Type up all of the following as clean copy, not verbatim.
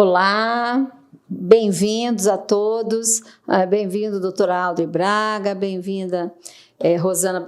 Olá, bem-vindos a todos, bem-vindo doutora Aldri Braga, bem-vinda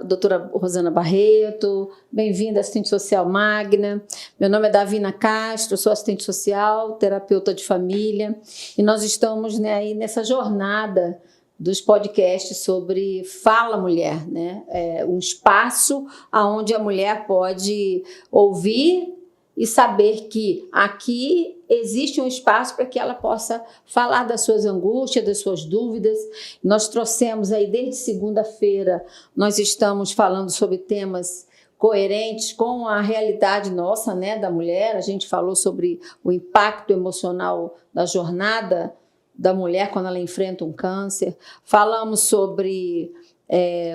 doutora Rosana Barreto, bem-vinda assistente social Magna. Meu nome é Davina Castro, sou assistente social, terapeuta de família, e nós estamos aí nessa jornada dos podcasts sobre Fala Mulher, né? Um espaço onde a mulher pode ouvir e saber que aqui existe um espaço para que ela possa falar das suas angústias, das suas dúvidas. Nós trouxemos aí desde segunda-feira, nós estamos falando sobre temas coerentes com a realidade nossa, né, da mulher. A gente falou sobre o impacto emocional da jornada da mulher quando ela enfrenta um câncer. Falamos sobre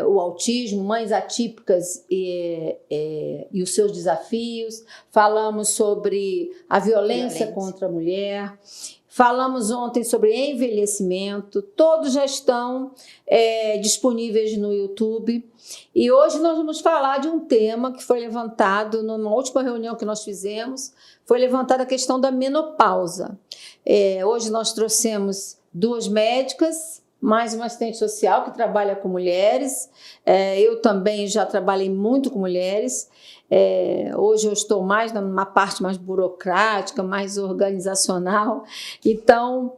o autismo, mães atípicas e os seus desafios. Falamos sobre a violência contra a mulher. Falamos ontem sobre envelhecimento. Todos já estão disponíveis no YouTube. E hoje nós vamos falar de um tema que foi levantado numa última reunião que nós fizemos. Foi levantada a questão da menopausa. Hoje nós trouxemos duas médicas, mais uma assistente social que trabalha com mulheres. Eu também já trabalhei muito com mulheres. Hoje eu estou mais numa parte mais burocrática, mais organizacional. Então,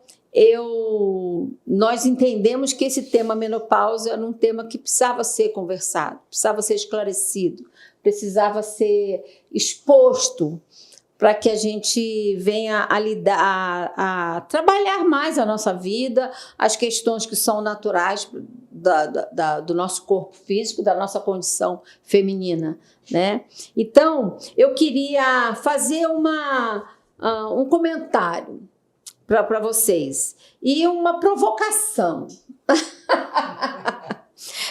nós entendemos que esse tema menopausa era um tema que precisava ser conversado, precisava ser esclarecido, precisava ser exposto, para que a gente venha a trabalhar mais a nossa vida, as questões que são naturais do nosso corpo físico, da nossa condição feminina, né? Então, eu queria fazer um comentário para vocês e uma provocação.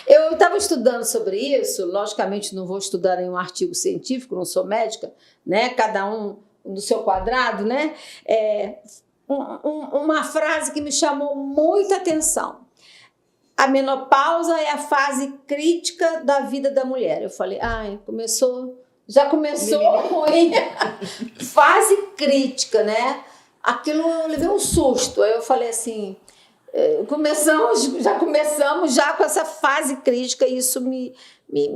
Eu estava estudando sobre isso, logicamente não vou estudar nenhum artigo científico, não sou médica, né? Cada um no seu quadrado, né? Uma frase que me chamou muita atenção. A menopausa é a fase crítica da vida da mulher. Eu falei, já começou ruim. Fase crítica, né? Aquilo eu levei um susto. Aí eu falei assim, já começamos com essa fase crítica, e isso me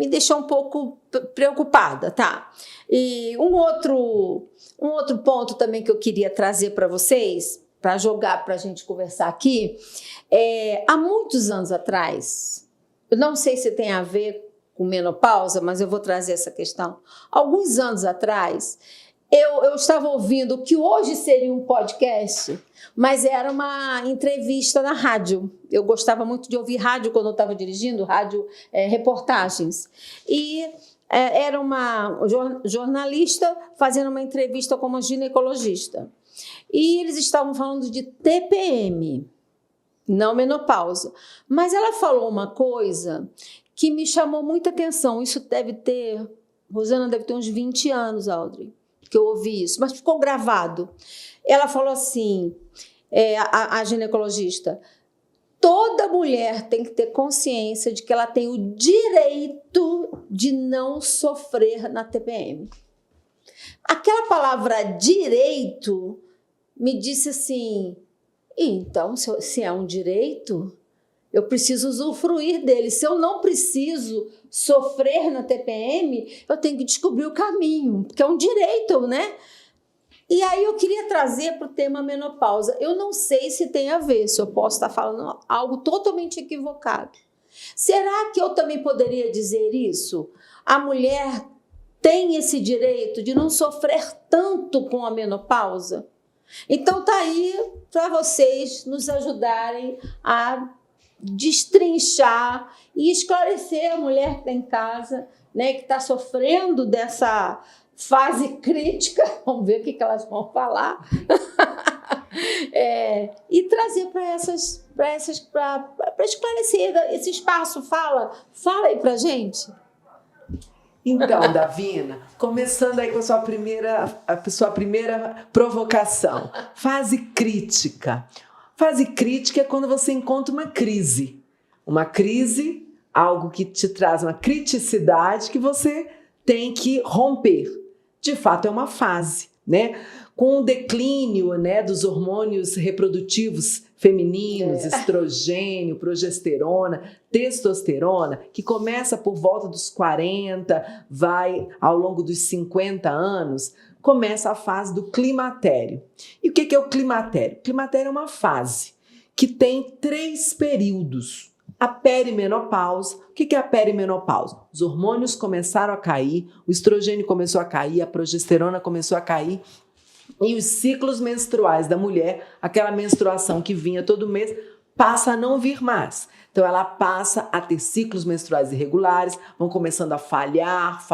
deixou um pouco preocupada, tá? E um outro ponto também que eu queria trazer para vocês, para jogar, para a gente conversar aqui, há muitos anos atrás, eu não sei se tem a ver com menopausa, mas eu vou trazer essa questão. Alguns anos atrás, eu estava ouvindo o que hoje seria um podcast, mas era uma entrevista na rádio. Eu gostava muito de ouvir rádio quando eu estava dirigindo, reportagens. E era uma jornalista fazendo uma entrevista com uma ginecologista. E eles estavam falando de TPM, não menopausa. Mas ela falou uma coisa que me chamou muita atenção. Isso Rosana deve ter uns 20 anos, Aldri, que eu ouvi isso, mas ficou gravado. Ela falou assim, a ginecologista, toda mulher tem que ter consciência de que ela tem o direito de não sofrer na TPM. Aquela palavra direito me disse assim, então, se é um direito, eu preciso usufruir dele. Se eu não preciso sofrer na TPM, eu tenho que descobrir o caminho, porque é um direito, né? E aí eu queria trazer para o tema menopausa. Eu não sei se tem a ver, se eu posso estar falando algo totalmente equivocado. Será que eu também poderia dizer isso? A mulher tem esse direito de não sofrer tanto com a menopausa? Então tá aí para vocês nos ajudarem a destrinchar e esclarecer a mulher que está em casa, né, que está sofrendo dessa fase crítica, vamos ver o que elas vão falar, e trazer para esclarecer esse espaço. Fala aí para gente. Então, Davina, começando aí com a sua primeira provocação, fase crítica. Fase crítica é quando você encontra uma crise, algo que te traz uma criticidade que você tem que romper. De fato, é uma fase, né? Com o declínio, né, dos hormônios reprodutivos femininos, estrogênio, progesterona, testosterona, que começa por volta dos 40, vai ao longo dos 50 anos, começa a fase do climatério. E o que é o climatério? O climatério é uma fase que tem 3 períodos. A perimenopausa. O que é a perimenopausa? Os hormônios começaram a cair, o estrogênio começou a cair, a progesterona começou a cair, e os ciclos menstruais da mulher, aquela menstruação que vinha todo mês, passa a não vir mais. Então ela passa a ter ciclos menstruais irregulares, vão começando a falhar,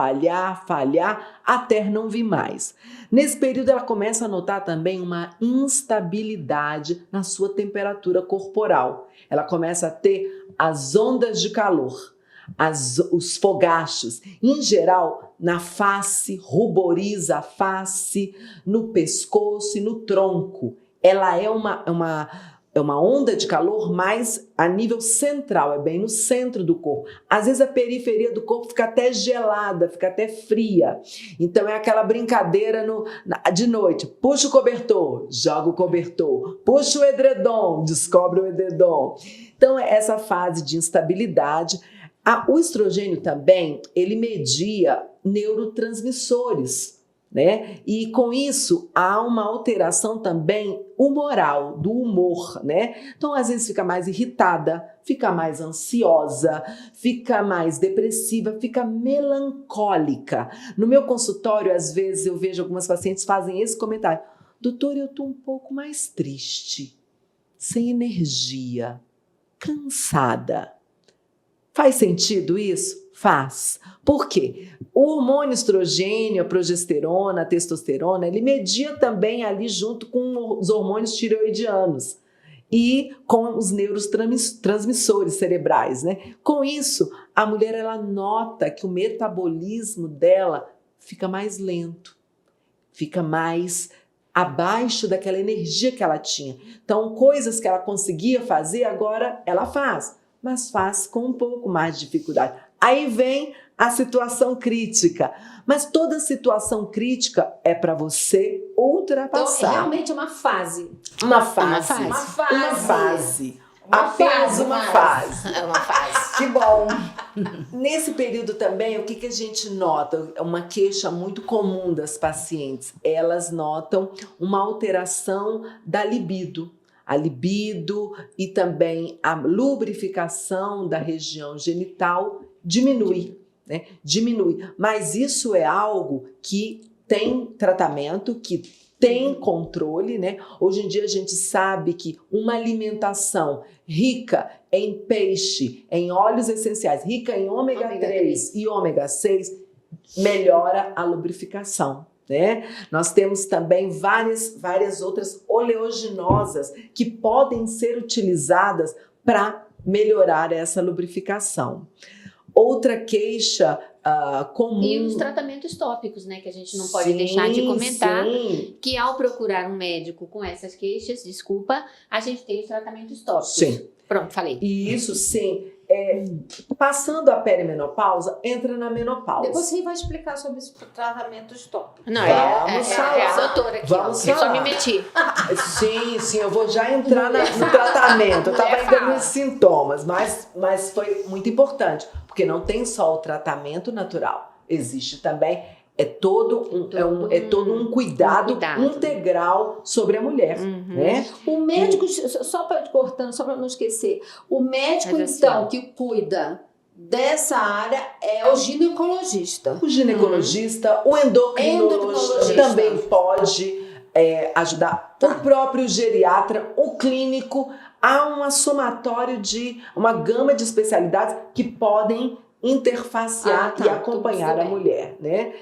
até não vir mais. Nesse período ela começa a notar também uma instabilidade na sua temperatura corporal. Ela começa a ter as ondas de calor, os fogachos, em geral na face, ruboriza a face, no pescoço e no tronco. Ela é uma onda de calor mais a nível central, é bem no centro do corpo. Às vezes a periferia do corpo fica até gelada, fica até fria. Então é aquela brincadeira de noite. Puxa o cobertor, joga o cobertor. Puxa o edredom, descobre o edredom. Então é essa fase de instabilidade. O estrogênio também, ele media neurotransmissores, né? E com isso há uma alteração também humoral, do humor, né? Então às vezes fica mais irritada, fica mais ansiosa, fica mais depressiva, fica melancólica. No meu consultório, às vezes eu vejo algumas pacientes fazem esse comentário: doutor, eu tô um pouco mais triste, sem energia, cansada. Faz sentido isso? Faz. Por quê? O hormônio estrogênio, a progesterona, a testosterona, ele media também ali junto com os hormônios tireoidianos e com os neurotransmissores cerebrais, né? Com isso, a mulher ela nota que o metabolismo dela fica mais lento, fica mais abaixo daquela energia que ela tinha. Então, coisas que ela conseguia fazer, agora ela faz, mas faz com um pouco mais de dificuldade. Aí vem a situação crítica. Mas toda situação crítica é para você ultrapassar. Então, é realmente uma fase. Uma fase. Apenas uma fase. É uma fase. Que bom. Nesse período também, o que a gente nota? É uma queixa muito comum das pacientes. Elas notam uma alteração da libido. A libido e também a lubrificação da região genital diminui, né? Diminui. Mas isso é algo que tem tratamento, que tem controle, né? Hoje em dia a gente sabe que uma alimentação rica em peixe, em óleos essenciais, rica em ômega 3 e ômega 6, melhora a lubrificação. Né? Nós temos também várias outras oleaginosas que podem ser utilizadas para melhorar essa lubrificação. Outra queixa comum... E os tratamentos tópicos, né? Que a gente não pode deixar de comentar. Sim. Que ao procurar um médico com essas queixas, a gente tem os tratamentos tópicos. Sim. Pronto, falei. E isso sim, passando a perimenopausa, entra na menopausa. Depois você vai explicar sobre os tratamentos tópicos. Não, Vamos falar. é a doutora aqui. Vamos Eu só falar. me meti. Sim, eu vou já entrar no tratamento. Eu estava ainda nos sintomas, mas foi muito importante, porque não tem só o tratamento natural, existe também todo um cuidado integral sobre a mulher, né? O médico, só para cortando, só para não esquecer, o médico Mas então assim, que cuida dessa área é o ginecologista. O ginecologista, o endocrinologista também pode ajudar. O próprio geriatra, o clínico, há uma somatório de uma gama de especialidades que podem interfacear e acompanhar a mulher, né?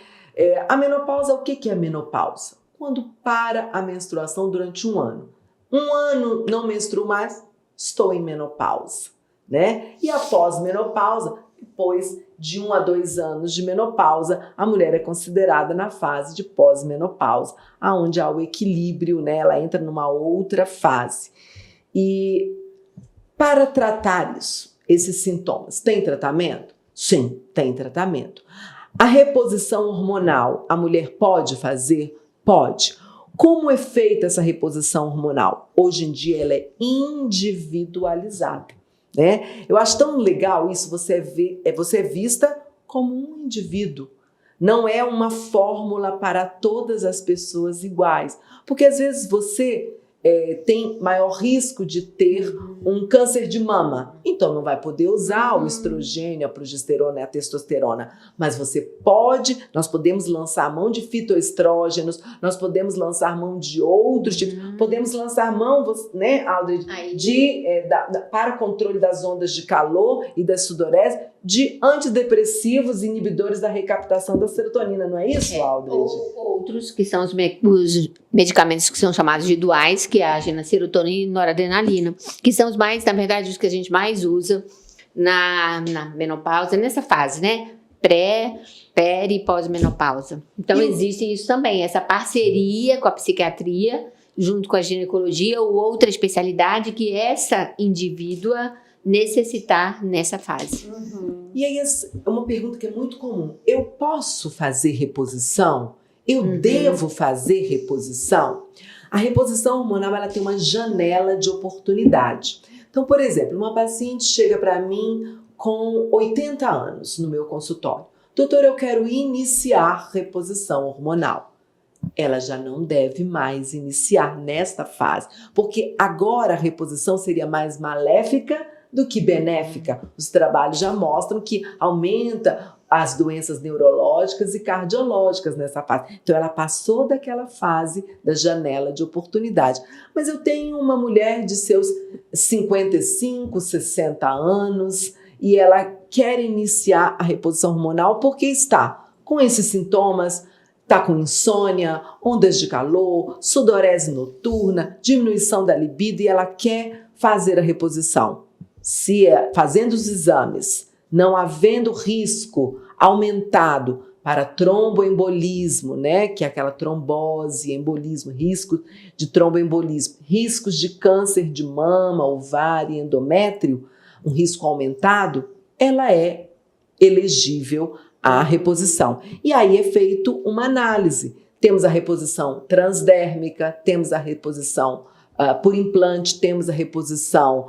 A menopausa, o que é a menopausa? Quando para a menstruação durante um ano. Um ano não menstruo mais, estou em menopausa, né? E após menopausa, depois de 1 a 2 anos de menopausa, a mulher é considerada na fase de pós-menopausa, onde há o equilíbrio, né? Ela entra numa outra fase. E para tratar esses sintomas, tem tratamento? Sim, tem tratamento. A reposição hormonal, a mulher pode fazer? Pode. Como é feita essa reposição hormonal? Hoje em dia ela é individualizada, né? Eu acho tão legal isso, você é vista como um indivíduo. Não é uma fórmula para todas as pessoas iguais. Porque às vezes você tem maior risco de ter um câncer de mama. Então não vai poder usar o estrogênio, a progesterona e a testosterona. Mas nós podemos lançar mão de fitoestrógenos, nós podemos lançar mão de outros tipos, podemos lançar mão, né, Aldred, para o controle das ondas de calor e da sudorese, de antidepressivos inibidores da recaptação da serotonina, não é isso, Aldred? Ou outros que são os medicamentos que são chamados de duais, que agem na serotonina e noradrenalina, que são os mais, na verdade, os que a gente mais usa na menopausa, nessa fase, né? Peri e pós-menopausa. Então, existe isso também, essa parceria com a psiquiatria, junto com a ginecologia ou outra especialidade que essa indivídua necessitar nessa fase. E aí, é uma pergunta que é muito comum. Eu posso fazer reposição? Eu devo fazer reposição? A reposição hormonal, ela tem uma janela de oportunidade. Então, por exemplo, uma paciente chega para mim com 80 anos no meu consultório. Doutor, eu quero iniciar reposição hormonal. Ela já não deve mais iniciar nesta fase, porque agora a reposição seria mais maléfica do que benéfica. Os trabalhos já mostram que aumenta as doenças neurológicas e cardiológicas nessa fase. Então, ela passou daquela fase da janela de oportunidade. Mas eu tenho uma mulher de seus 55, 60 anos e ela quer iniciar a reposição hormonal porque está com esses sintomas, está com insônia, ondas de calor, sudorese noturna, diminuição da libido e ela quer fazer a reposição. Fazendo os exames, não havendo risco aumentado para tromboembolismo, né, que é aquela trombose, embolismo, risco de tromboembolismo, riscos de câncer de mama, ovário e endométrio, um risco aumentado, ela é elegível à reposição. E aí é feito uma análise. Temos a reposição transdérmica, temos a reposição por implante, temos a reposição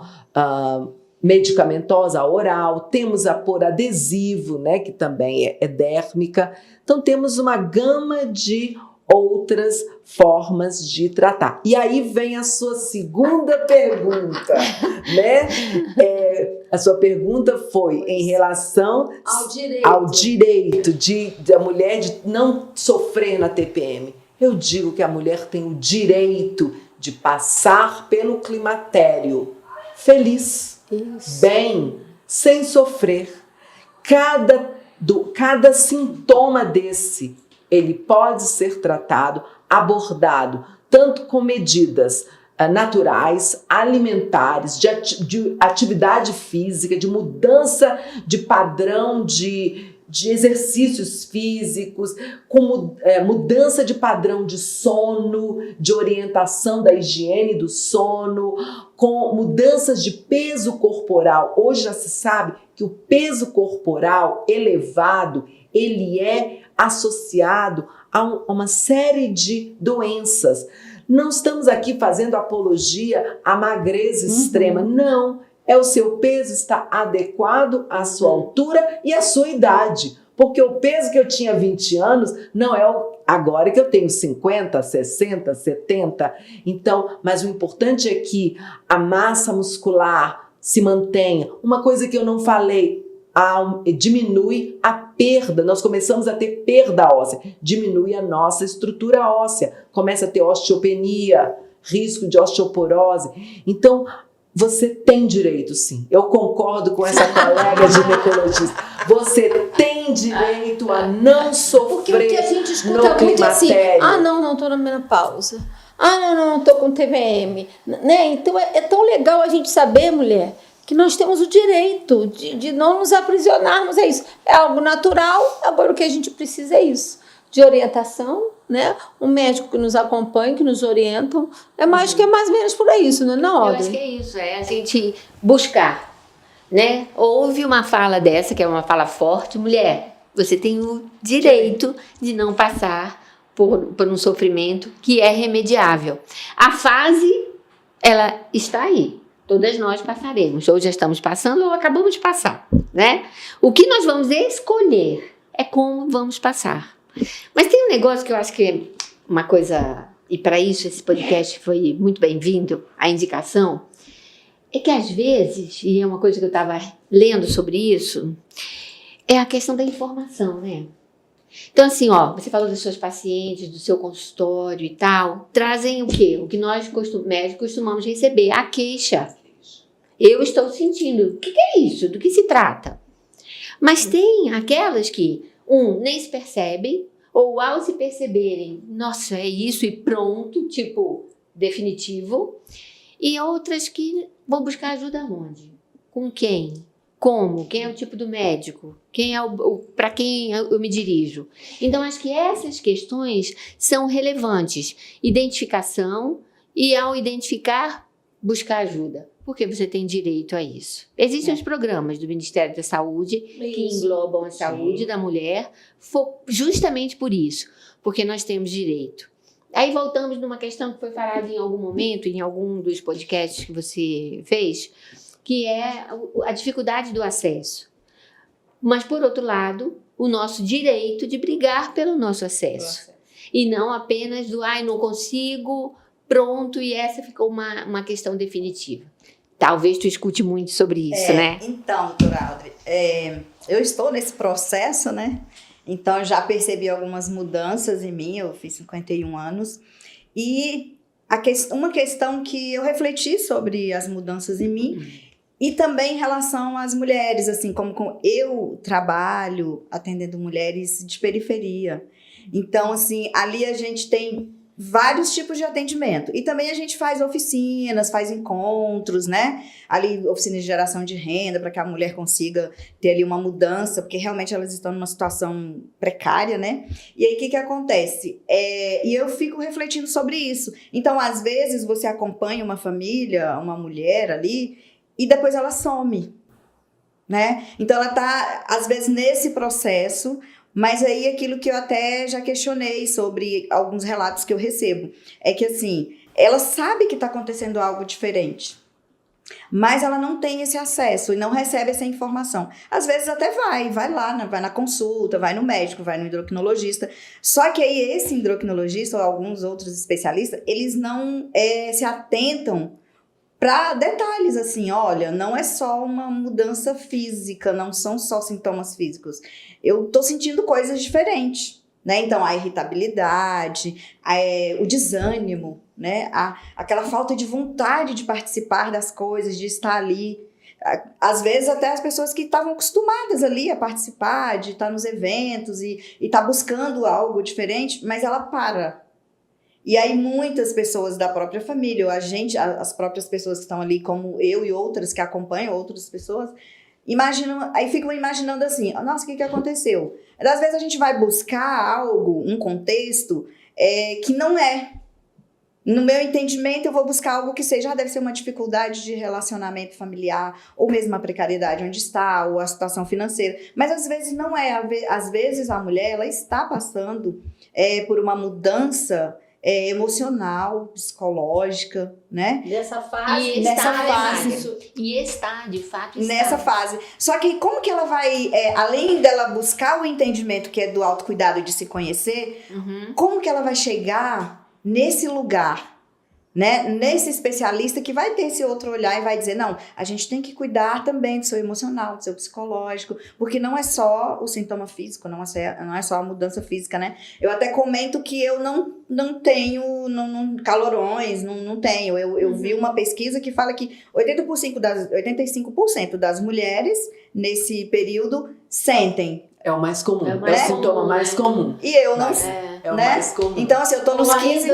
medicamentosa oral, temos a por adesivo, né, que também é dérmica. Então temos uma gama de outras formas de tratar. E aí vem a sua segunda pergunta, né? A sua pergunta foi em relação ao direito da mulher de não sofrer na TPM. Eu digo que a mulher tem o direito de passar pelo climatério feliz, bem, sem sofrer. Cada sintoma desse, ele pode ser tratado, abordado, tanto com medidas naturais, alimentares, de atividade física, de mudança de padrão de exercícios físicos, com mudança de padrão de sono, de orientação da higiene do sono, com mudanças de peso corporal. Hoje já se sabe que o peso corporal elevado, ele é associado a uma série de doenças. Não estamos aqui fazendo apologia à magreza extrema, não. O seu peso está adequado à sua altura e à sua idade. Porque o peso que eu tinha 20 anos não é agora que eu tenho 50, 60, 70. Então, mas o importante é que a massa muscular se mantenha. Uma coisa que eu não falei, diminui a perda. Nós começamos a ter perda óssea. Diminui a nossa estrutura óssea. Começa a ter osteopenia, risco de osteoporose. Então, você tem direito, sim. Eu concordo com essa colega ginecologista. Você tem direito a não sofrer. Porque o que a gente escuta muito é assim: não estou na menopausa. Não estou com TPM. Né? Então é tão legal a gente saber, mulher, que nós temos o direito de não nos aprisionarmos a isso. É algo natural, agora o que a gente precisa é isso. De orientação, né? Um médico que nos acompanha, que nos orientam. É mais que é mais ou menos por aí isso, não é, não, Audrey? Eu acho que é isso, é a gente buscar, né? Houve uma fala dessa, que é uma fala forte: mulher, você tem o direito de não passar por um sofrimento que é remediável. A fase, ela está aí. Todas nós passaremos, ou já estamos passando ou acabamos de passar, né? O que nós vamos escolher é como vamos passar. Mas tem um negócio que eu acho que é uma coisa, e para isso esse podcast foi muito bem-vindo, a indicação, é que às vezes, e é uma coisa que eu estava lendo sobre isso, é a questão da informação, né? Então, assim, você falou das suas pacientes, do seu consultório e tal, trazem o quê? O que nós médicos costumamos receber, a queixa. Eu estou sentindo. O que é isso? Do que se trata? Mas tem aquelas que, nem se percebem, ou ao se perceberem, nossa, é isso e pronto, tipo, definitivo. E outras que vão buscar ajuda onde? Com quem? Como? Quem é o tipo do médico? Quem é para quem eu me dirijo? Então, acho que essas questões são relevantes. Identificação e, ao identificar, buscar ajuda. Porque você tem direito a isso. Existem os programas do Ministério da Saúde que englobam a saúde da mulher justamente por isso. Porque nós temos direito. Aí voltamos numa questão que foi falada em algum momento, em algum dos podcasts que você fez, que é a dificuldade do acesso. Mas, por outro lado, o nosso direito de brigar pelo nosso acesso. E não apenas do, não consigo, pronto, e essa ficou uma questão definitiva. Talvez tu escute muito sobre isso, né? Então, doutora Audrey, eu estou nesse processo, né? Então, já percebi algumas mudanças em mim, eu fiz 51 anos, e uma questão que eu refleti sobre as mudanças em mim, e também em relação às mulheres, assim, como eu trabalho atendendo mulheres de periferia. Então, assim, ali a gente tem vários tipos de atendimento. E também a gente faz oficinas, faz encontros, né? Ali, oficinas de geração de renda, para que a mulher consiga ter ali uma mudança, porque realmente elas estão numa situação precária, né? E aí, o que acontece? E eu fico refletindo sobre isso. Então, às vezes, você acompanha uma família, uma mulher ali, e depois ela some, né? Então, ela tá, às vezes, nesse processo. Mas aí aquilo que eu até já questionei sobre alguns relatos que eu recebo, é que assim, ela sabe que está acontecendo algo diferente, mas ela não tem esse acesso e não recebe essa informação. Às vezes até vai lá, vai na consulta, vai no médico, vai no endocrinologista, só que aí esse endocrinologista ou alguns outros especialistas, eles não se atentam para detalhes assim, olha, não é só uma mudança física, não são só sintomas físicos. Eu tô sentindo coisas diferentes, né? Então, a irritabilidade, o desânimo, né? Aquela falta de vontade de participar das coisas, de estar ali. Às vezes, até as pessoas que estavam acostumadas ali a participar, de estar nos eventos e estar buscando algo diferente, mas ela para. E aí muitas pessoas da própria família, ou as próprias pessoas que estão ali, como eu e outras que acompanham outras pessoas, aí ficam imaginando assim, nossa, o que aconteceu? Às vezes a gente vai buscar algo, um contexto que não é. No meu entendimento, eu vou buscar algo que seja, deve ser uma dificuldade de relacionamento familiar, ou mesmo a precariedade onde está, ou a situação financeira. Mas às vezes não é. Às vezes a mulher, ela está passando por uma mudança emocional, psicológica, né? Nessa fase. E está, de fato, está. Nessa fase. Só que como que ela vai, além dela buscar o entendimento que é do autocuidado de se conhecer, como que ela vai chegar nesse lugar, né? Nesse especialista que vai ter esse outro olhar e vai dizer, não, a gente tem que cuidar também do seu emocional, do seu psicológico, porque não é só o sintoma físico, não é só a mudança física, né? Eu até comento que eu não tenho calorões, não tenho. Eu vi uma pesquisa que fala que 85% das mulheres nesse período sentem. É o mais comum, é o sintoma mais comum. E eu não, é o né? mais comum. Então, assim, eu tô nos 15...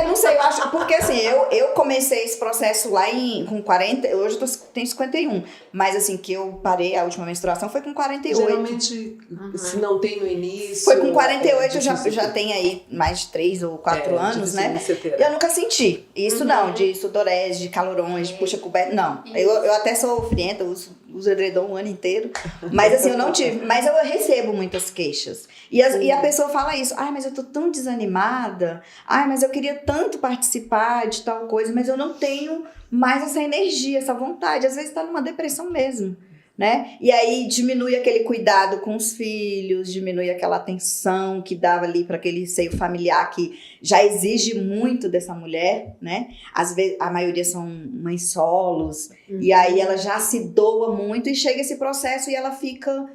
não sei, eu acho, porque assim, eu comecei esse processo lá com 40, hoje eu tenho 51, mas assim, que eu parei, a última menstruação foi com 48. Geralmente, se não tem no início... Foi com 48, eu já tenho aí mais de 3 ou 4 anos, né? Eu nunca senti isso não, de sudorese, de calorões, de puxa coberta, não. Eu até sou frienta, uso uso edredom o ano inteiro. Mas assim, eu não tive. Mas eu recebo muitas queixas. E a pessoa fala isso. Ai, mas eu tô tão desanimada. Ai, mas eu queria tanto participar de tal coisa, mas eu não tenho mais essa energia, essa vontade. Às vezes tá numa depressão mesmo, né? E aí diminui aquele cuidado com os filhos, diminui aquela atenção que dava ali para aquele seio familiar que já exige muito dessa mulher, né? Às vezes a maioria são mães solos, e aí ela já se doa muito e chega esse processo e ela fica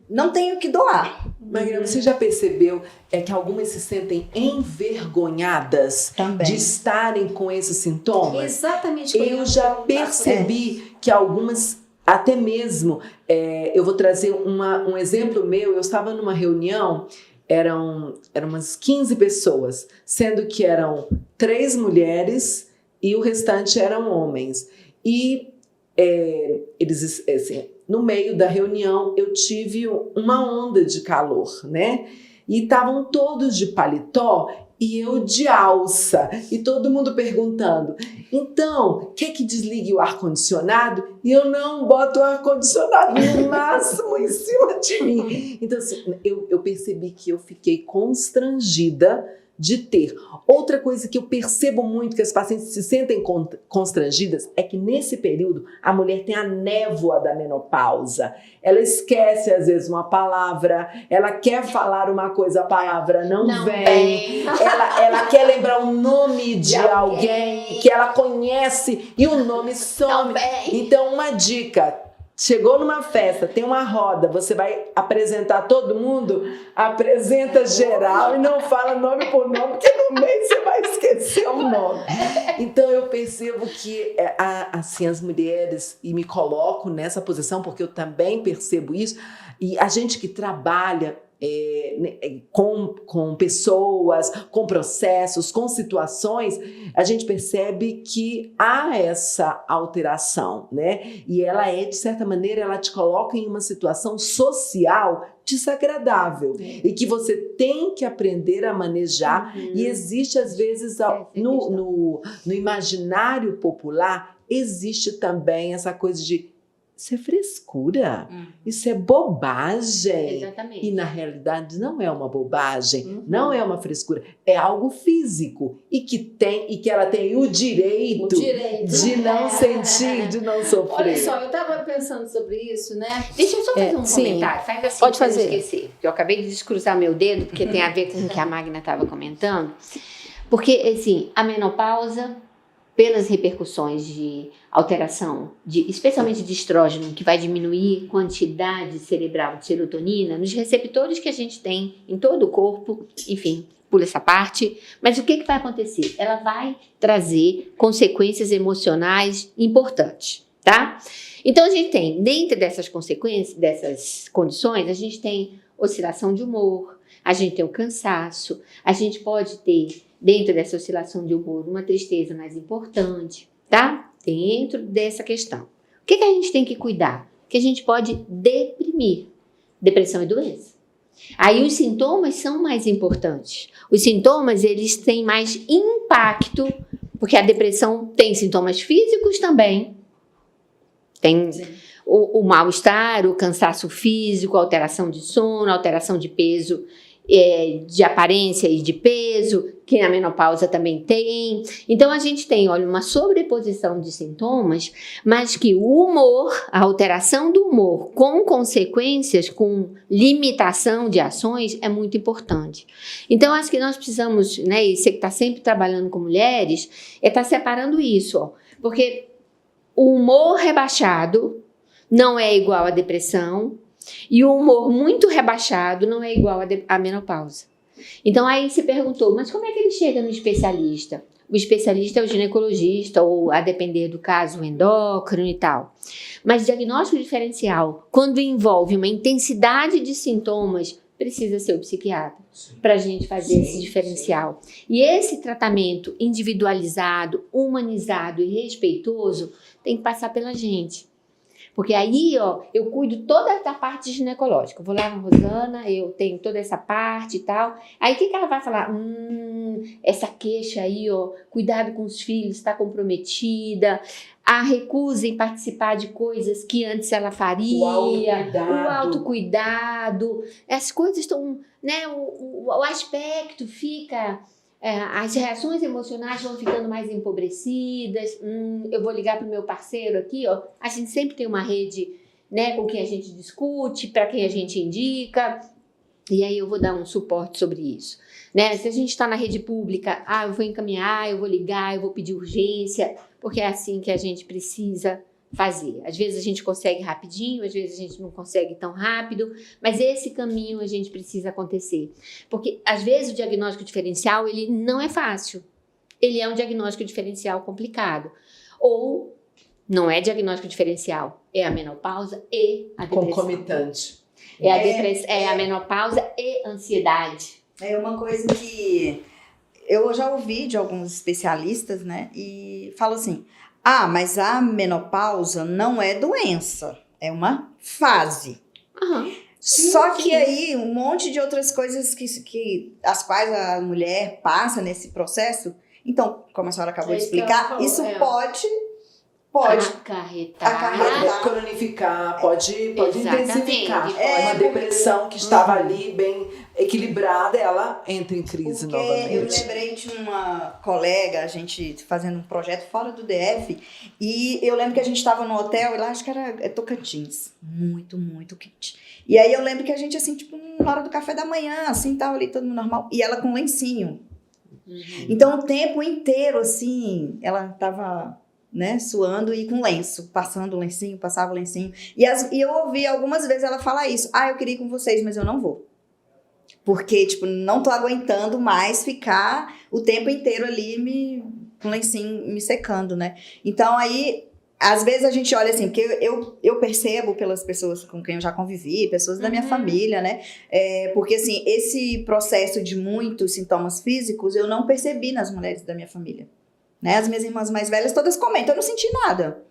não tem o que doar. Magrela, você já percebeu que algumas se sentem envergonhadas Também. de estarem com esses sintomas? Exatamente. Eu já percebi que algumas, até mesmo, eu vou trazer um exemplo meu. Eu estava numa reunião, eram umas 15 pessoas, sendo que eram 3 mulheres e o restante eram homens. E eles, assim, no meio da reunião, eu tive uma onda de calor, né? E estavam todos de paletó e eu de alça. E todo mundo perguntando, então, quer que desligue o ar-condicionado? E eu não boto o ar-condicionado no máximo em cima de mim. Então, assim, eu percebi que eu fiquei constrangida de ter. Outra coisa que eu percebo muito que as pacientes se sentem constrangidas é que nesse período a mulher tem a névoa da menopausa. Ela esquece às vezes uma palavra, ela quer falar uma coisa, a palavra não vem. Ela quer lembrar o nome de alguém que ela conhece e o nome some. Então, uma dica: chegou numa festa, tem uma roda, você vai apresentar todo mundo, apresenta geral e não fala nome por nome, porque no meio você vai esquecer o nome. Então eu percebo que assim, as mulheres, e me coloco nessa posição porque eu também percebo isso, e a gente que trabalha com pessoas, com processos, com situações, a gente percebe que há essa alteração, né? E ela de certa maneira, ela te coloca em uma situação social desagradável e que você tem que aprender a manejar. E existe às vezes no imaginário popular, existe também essa coisa de isso é frescura, isso é bobagem. Exatamente. E na realidade não é uma bobagem, não é uma frescura, é algo físico e que ela tem o direito de não sentir, de não sofrer. Olha só, eu estava pensando sobre isso, né? Deixa eu só fazer um sim. comentário. Faz assim, Pode pra não fazer. esquecer. Eu acabei de descruzar meu dedo, porque tem a ver com o que a Magna estava comentando. Porque, assim, a menopausa, pelas repercussões de alteração, especialmente de estrógeno, que vai diminuir a quantidade cerebral de serotonina, nos receptores que a gente tem em todo o corpo, enfim, pula essa parte. Mas o que vai acontecer? Ela vai trazer consequências emocionais importantes, tá? Então, a gente tem, dentro dessas consequências, dessas condições, a gente tem oscilação de humor, a gente tem o cansaço, a gente pode ter, dentro dessa oscilação de humor, uma tristeza mais importante, tá? Dentro dessa questão. O que a gente tem que cuidar? Que a gente pode deprimir. Depressão é doença. Aí os sintomas são mais importantes. Os sintomas, eles têm mais impacto, porque a depressão tem sintomas físicos também. Tem o mal-estar, o cansaço físico, alteração de sono, alteração de peso, de aparência e de peso, que na menopausa também tem. Então a gente tem, olha, uma sobreposição de sintomas, mas que o humor, a alteração do humor com consequências, com limitação de ações, é muito importante. Então acho que nós precisamos, né, e você que está sempre trabalhando com mulheres, estar separando isso, ó, porque o humor rebaixado não é igual à depressão, e o humor muito rebaixado não é igual à menopausa. Então aí se perguntou, mas como é que ele chega no especialista? O especialista é o ginecologista, ou a depender do caso, o endócrino e tal. Mas diagnóstico diferencial, quando envolve uma intensidade de sintomas, precisa ser o psiquiatra para a gente fazer esse diferencial. E esse tratamento individualizado, humanizado e respeitoso tem que passar pela gente. Porque aí, ó, eu cuido toda da parte ginecológica. Eu vou lá na Rosana, eu tenho toda essa parte e tal. Aí o que ela vai falar? Essa queixa aí, ó, cuidado com os filhos, está comprometida. a recusa em participar de coisas que antes ela faria, o autocuidado, as coisas estão, né, o aspecto fica, as reações emocionais vão ficando mais empobrecidas. Eu vou ligar para o meu parceiro aqui, ó, a gente sempre tem uma rede, né, com quem a gente discute, para quem a gente indica, e aí eu vou dar um suporte sobre isso. Né? Se a gente está na rede pública, eu vou encaminhar, eu vou ligar, eu vou pedir urgência, porque é assim que a gente precisa fazer. Às vezes a gente consegue rapidinho, às vezes a gente não consegue tão rápido, mas esse caminho a gente precisa acontecer. Porque às vezes o diagnóstico diferencial, ele não é fácil. Ele é um diagnóstico diferencial complicado. Ou não é diagnóstico diferencial, é a menopausa e a depressão. Concomitante. É a menopausa e ansiedade. É uma coisa que eu já ouvi de alguns especialistas, né? E falam assim, mas a menopausa não é doença, é uma fase. Só que aí, um monte de outras coisas as quais a mulher passa nesse processo. Então, como a senhora acabou de explicar, isso pode acarretar, cronificar, pode intensificar. Uma depressão que estava ali bem equilibrada, ela entra em crise novamente. Eu lembrei de uma colega, a gente fazendo um projeto fora do DF, e eu lembro que a gente estava no hotel, e lá acho que era Tocantins, muito, muito quente. E aí eu lembro que a gente, assim, tipo, na hora do café da manhã, assim, tava ali todo mundo normal, e ela com lencinho. Então o tempo inteiro, assim, ela tava, né, suando e com lenço, passando o lencinho, passava o lencinho. E eu ouvi algumas vezes ela falar isso. Eu queria ir com vocês, mas eu não vou. Porque, tipo, não tô aguentando mais ficar o tempo inteiro ali com o lencinho me secando, né? Então, aí, às vezes a gente olha assim, porque eu percebo pelas pessoas com quem eu já convivi, pessoas da minha família, né? Porque, assim, esse processo de muitos sintomas físicos eu não percebi nas mulheres da minha família. Né? As minhas irmãs mais velhas todas comentam, eu não senti nada.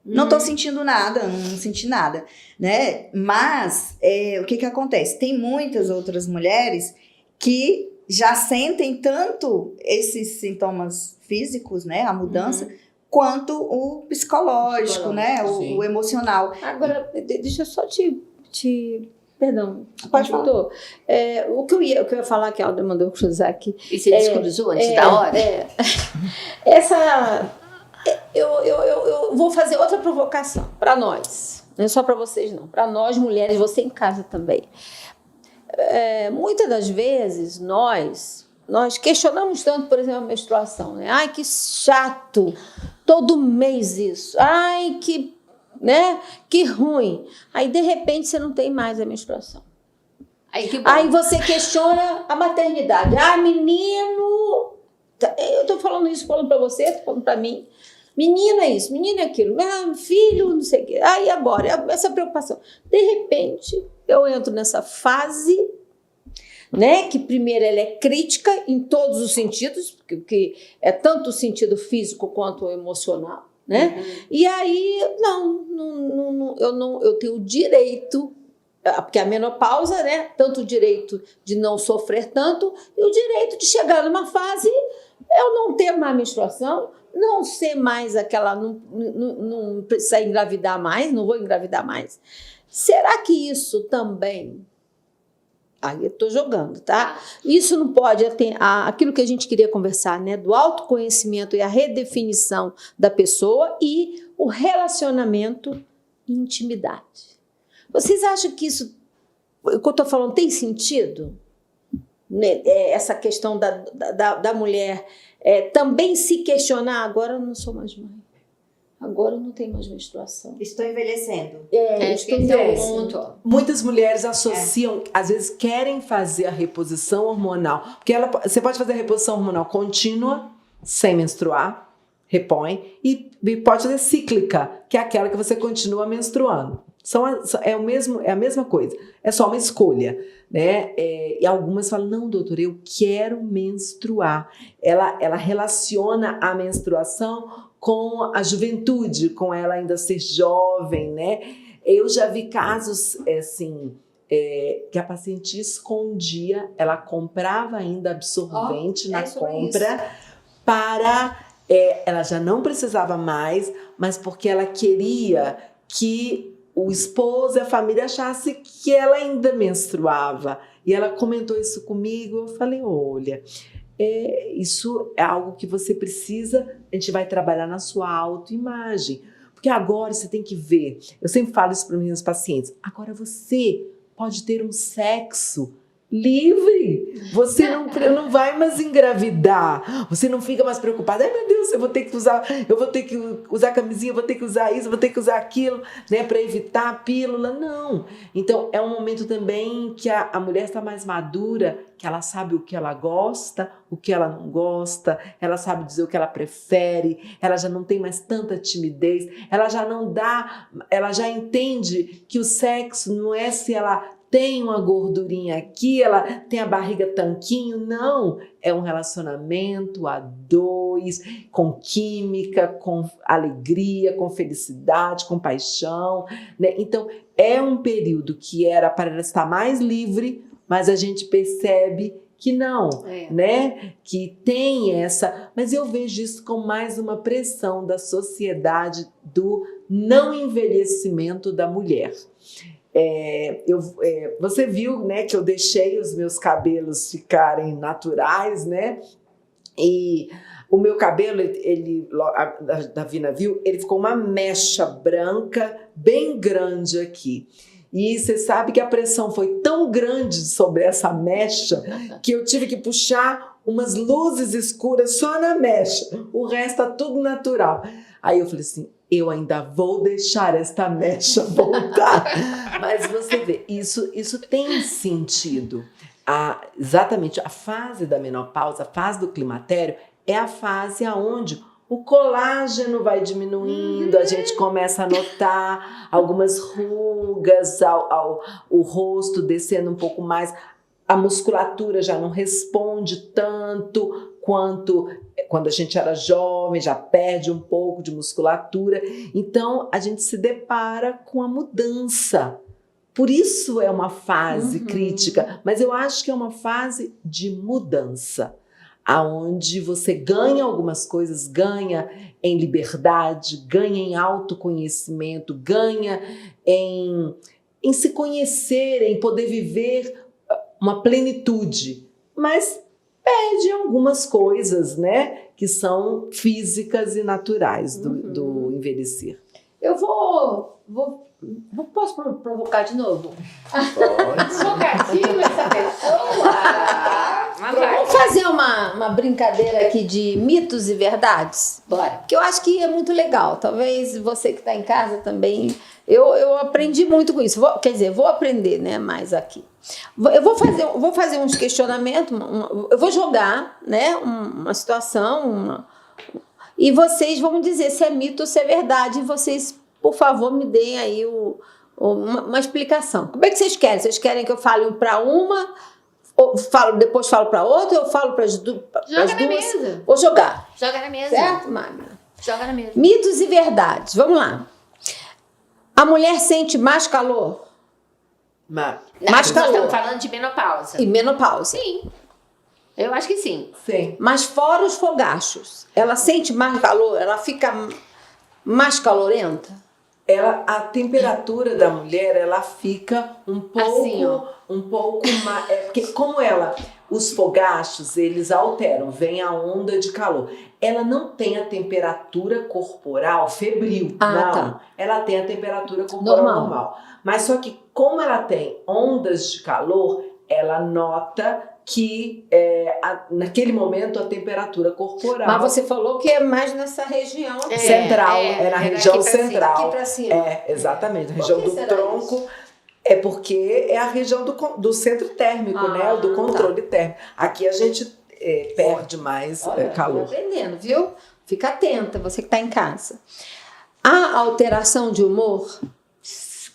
Não tô sentindo nada, não senti nada, né? Mas, o que acontece? Tem muitas outras mulheres que já sentem tanto esses sintomas físicos, né? A mudança, quanto o psicológico, né? O emocional. Agora, deixa eu só te perdão. Pode falar. O que eu ia falar, que a Alda mandou cruzar aqui. E você descruzou antes da hora? Eu vou fazer outra provocação para nós. Não é só para vocês, não. Para nós, mulheres, você em casa também. Muitas das vezes, nós questionamos tanto, por exemplo, a menstruação. Né? Ai, que chato. Todo mês isso. Ai, que ruim. Aí, de repente, você não tem mais a menstruação. Aí você questiona a maternidade. Menino... Eu tô falando isso, falando para você, tô falando para mim. Menina isso, menina aquilo. Meu filho, não sei o quê. E agora? Essa preocupação. De repente, eu entro nessa fase, né? Que primeiro ela é crítica em todos os sentidos, porque é tanto o sentido físico quanto o emocional. Né? E aí, eu tenho o direito, porque a menopausa, né? Tanto o direito de não sofrer tanto e o direito de chegar numa fase, eu não ter mais menstruação, não ser mais aquela, não precisar engravidar mais, não vou engravidar mais. Será que isso também... Aí eu estou jogando, tá? Isso não pode... aquilo que a gente queria conversar, né? Do autoconhecimento e a redefinição da pessoa e o relacionamento e intimidade. Vocês acham que isso, o que eu estou falando, tem sentido? Essa questão da mulher também se questionar, agora eu não sou mais mãe. Agora eu não tenho mais menstruação. Estou envelhecendo. Estou envelhecendo. Muitas mulheres associam, às vezes querem fazer a reposição hormonal. Porque você pode fazer a reposição hormonal contínua, sem menstruar, repõe, e pode fazer cíclica, que é aquela que você continua menstruando. É a mesma coisa, é só uma escolha, né? E algumas falam, não, doutora, eu quero menstruar. Ela relaciona a menstruação com a juventude, com ela ainda ser jovem, né? Eu já vi casos, assim, que a paciente escondia, ela comprava ainda absorvente na compra para Ela já não precisava mais, mas porque ela queria que o esposo e a família achassem que ela ainda menstruava. E ela comentou isso comigo, eu falei, olha, isso é algo que você precisa, a gente vai trabalhar na sua autoimagem. Porque agora você tem que ver, eu sempre falo isso para os meus pacientes, agora você pode ter um sexo livre, você não vai mais engravidar, você não fica mais preocupada, ai meu Deus, eu vou ter que usar camisinha, eu vou ter que usar isso, eu vou ter que usar aquilo, né, para evitar a pílula, não. Então é um momento também que a mulher está mais madura, que ela sabe o que ela gosta, o que ela não gosta, ela sabe dizer o que ela prefere, ela já não tem mais tanta timidez, ela já entende que o sexo não é se ela tem uma gordurinha aqui, ela tem a barriga tanquinho, não. É um relacionamento a dois, com química, com alegria, com felicidade, com paixão, né? Então, é um período que era para ela estar mais livre, mas a gente percebe que não, né? Que tem essa... Mas eu vejo isso como mais uma pressão da sociedade do não envelhecimento da mulher. Você viu, né, que eu deixei os meus cabelos ficarem naturais, né? E o meu cabelo, a Davina viu, ele ficou uma mecha branca bem grande aqui. E você sabe que a pressão foi tão grande sobre essa mecha que eu tive que puxar umas luzes escuras só na mecha. O resto tá tudo natural. Aí eu falei assim, eu ainda vou deixar esta mecha voltar. Mas você vê, isso tem sentido. Exatamente, a fase da menopausa, a fase do climatério, é a fase onde o colágeno vai diminuindo, a gente começa a notar algumas rugas, o rosto descendo um pouco mais, a musculatura já não responde tanto quanto quando a gente era jovem, já perde um pouco de musculatura. Então, a gente se depara com a mudança. Por isso é uma fase crítica, mas eu acho que é uma fase de mudança, aonde você ganha algumas coisas, ganha em liberdade, ganha em autoconhecimento, ganha em se conhecer, em poder viver uma plenitude, mas perde algumas coisas, né, que são físicas e naturais do envelhecer. Eu posso provocar de novo? Pode. Provocativo essa pessoa! Vamos fazer uma brincadeira aqui de mitos e verdades? Bora. Que eu acho que é muito legal. Talvez você que está em casa também... Eu aprendi muito com isso. Vou aprender, né, mais aqui. Eu vou fazer uns questionamentos, eu vou jogar, né, uma situação, e vocês vão dizer se é mito ou se é verdade. E vocês, por favor, me deem aí uma explicação. Como é que vocês querem? Vocês querem que eu fale para uma, ou depois falo para outra, ou eu falo para as duas? Joga na mesa. Vou jogar. Joga na mesa. Certo, Magna? Joga na mesa. Mitos e verdades. Vamos lá. A mulher sente mais calor? Mais Nós calor. estamos falando de menopausa. E menopausa. Sim. Eu acho que sim. Sim. Mas fora os fogachos, ela sente mais calor? Ela fica mais calorenta? A temperatura da mulher, ela fica um pouco, assim, um pouco mais... porque como os fogachos, eles alteram, vem a onda de calor. Ela não tem a temperatura corporal febril, não. Tá. Ela tem a temperatura corporal normal. Mas só que como ela tem ondas de calor, ela nota que naquele momento a temperatura corporal... Mas você falou que é mais nessa região aqui. Central, na região central. Aqui pra cima. Exatamente, a região do tronco. Isso? É porque é a região do centro térmico, né? Do controle térmico. Aqui a gente perde mais calor. Tô aprendendo, viu? Fica atenta, você que está em casa. Há alteração de humor?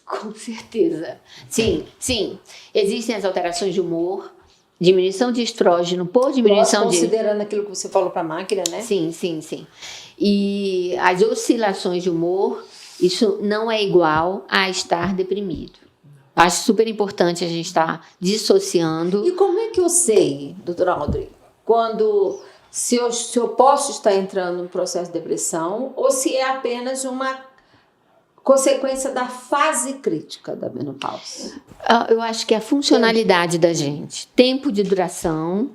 Com certeza. Sim. Existem as alterações de humor, diminuição de estrógeno por diminuição considerando aquilo que você falou para a máquina, né? Sim. E as oscilações de humor, isso não é igual a estar deprimido. Acho super importante a gente estar dissociando. E como é que eu sei, doutora Audrey, quando se eu posso estar entrando num processo de depressão ou se é apenas uma consequência da fase crítica da menopausa. Eu acho que é a funcionalidade da gente, tempo de duração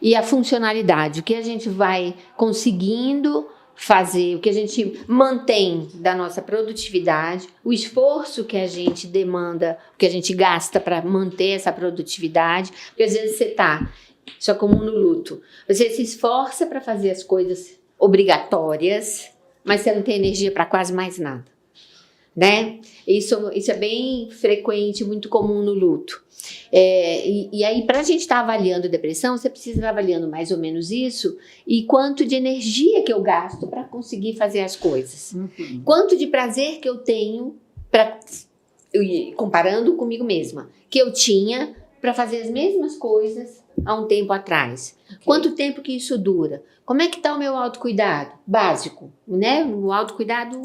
e a funcionalidade, o que a gente vai conseguindo fazer, o que a gente mantém da nossa produtividade, o esforço que a gente demanda, o que a gente gasta para manter essa produtividade, porque às vezes você está, isso é comum no luto, você se esforça para fazer as coisas obrigatórias, mas você não tem energia para quase mais nada. Né? Isso é bem frequente, muito comum no luto. E aí, para a gente estar avaliando a depressão, você precisa estar avaliando mais ou menos isso e quanto de energia que eu gasto para conseguir fazer as coisas. Uhum. Quanto de prazer que eu tenho, comparando comigo mesma, que eu tinha para fazer as mesmas coisas há um tempo atrás. Okay. Quanto tempo que isso dura? Como é que está o meu autocuidado? Básico, né? O autocuidado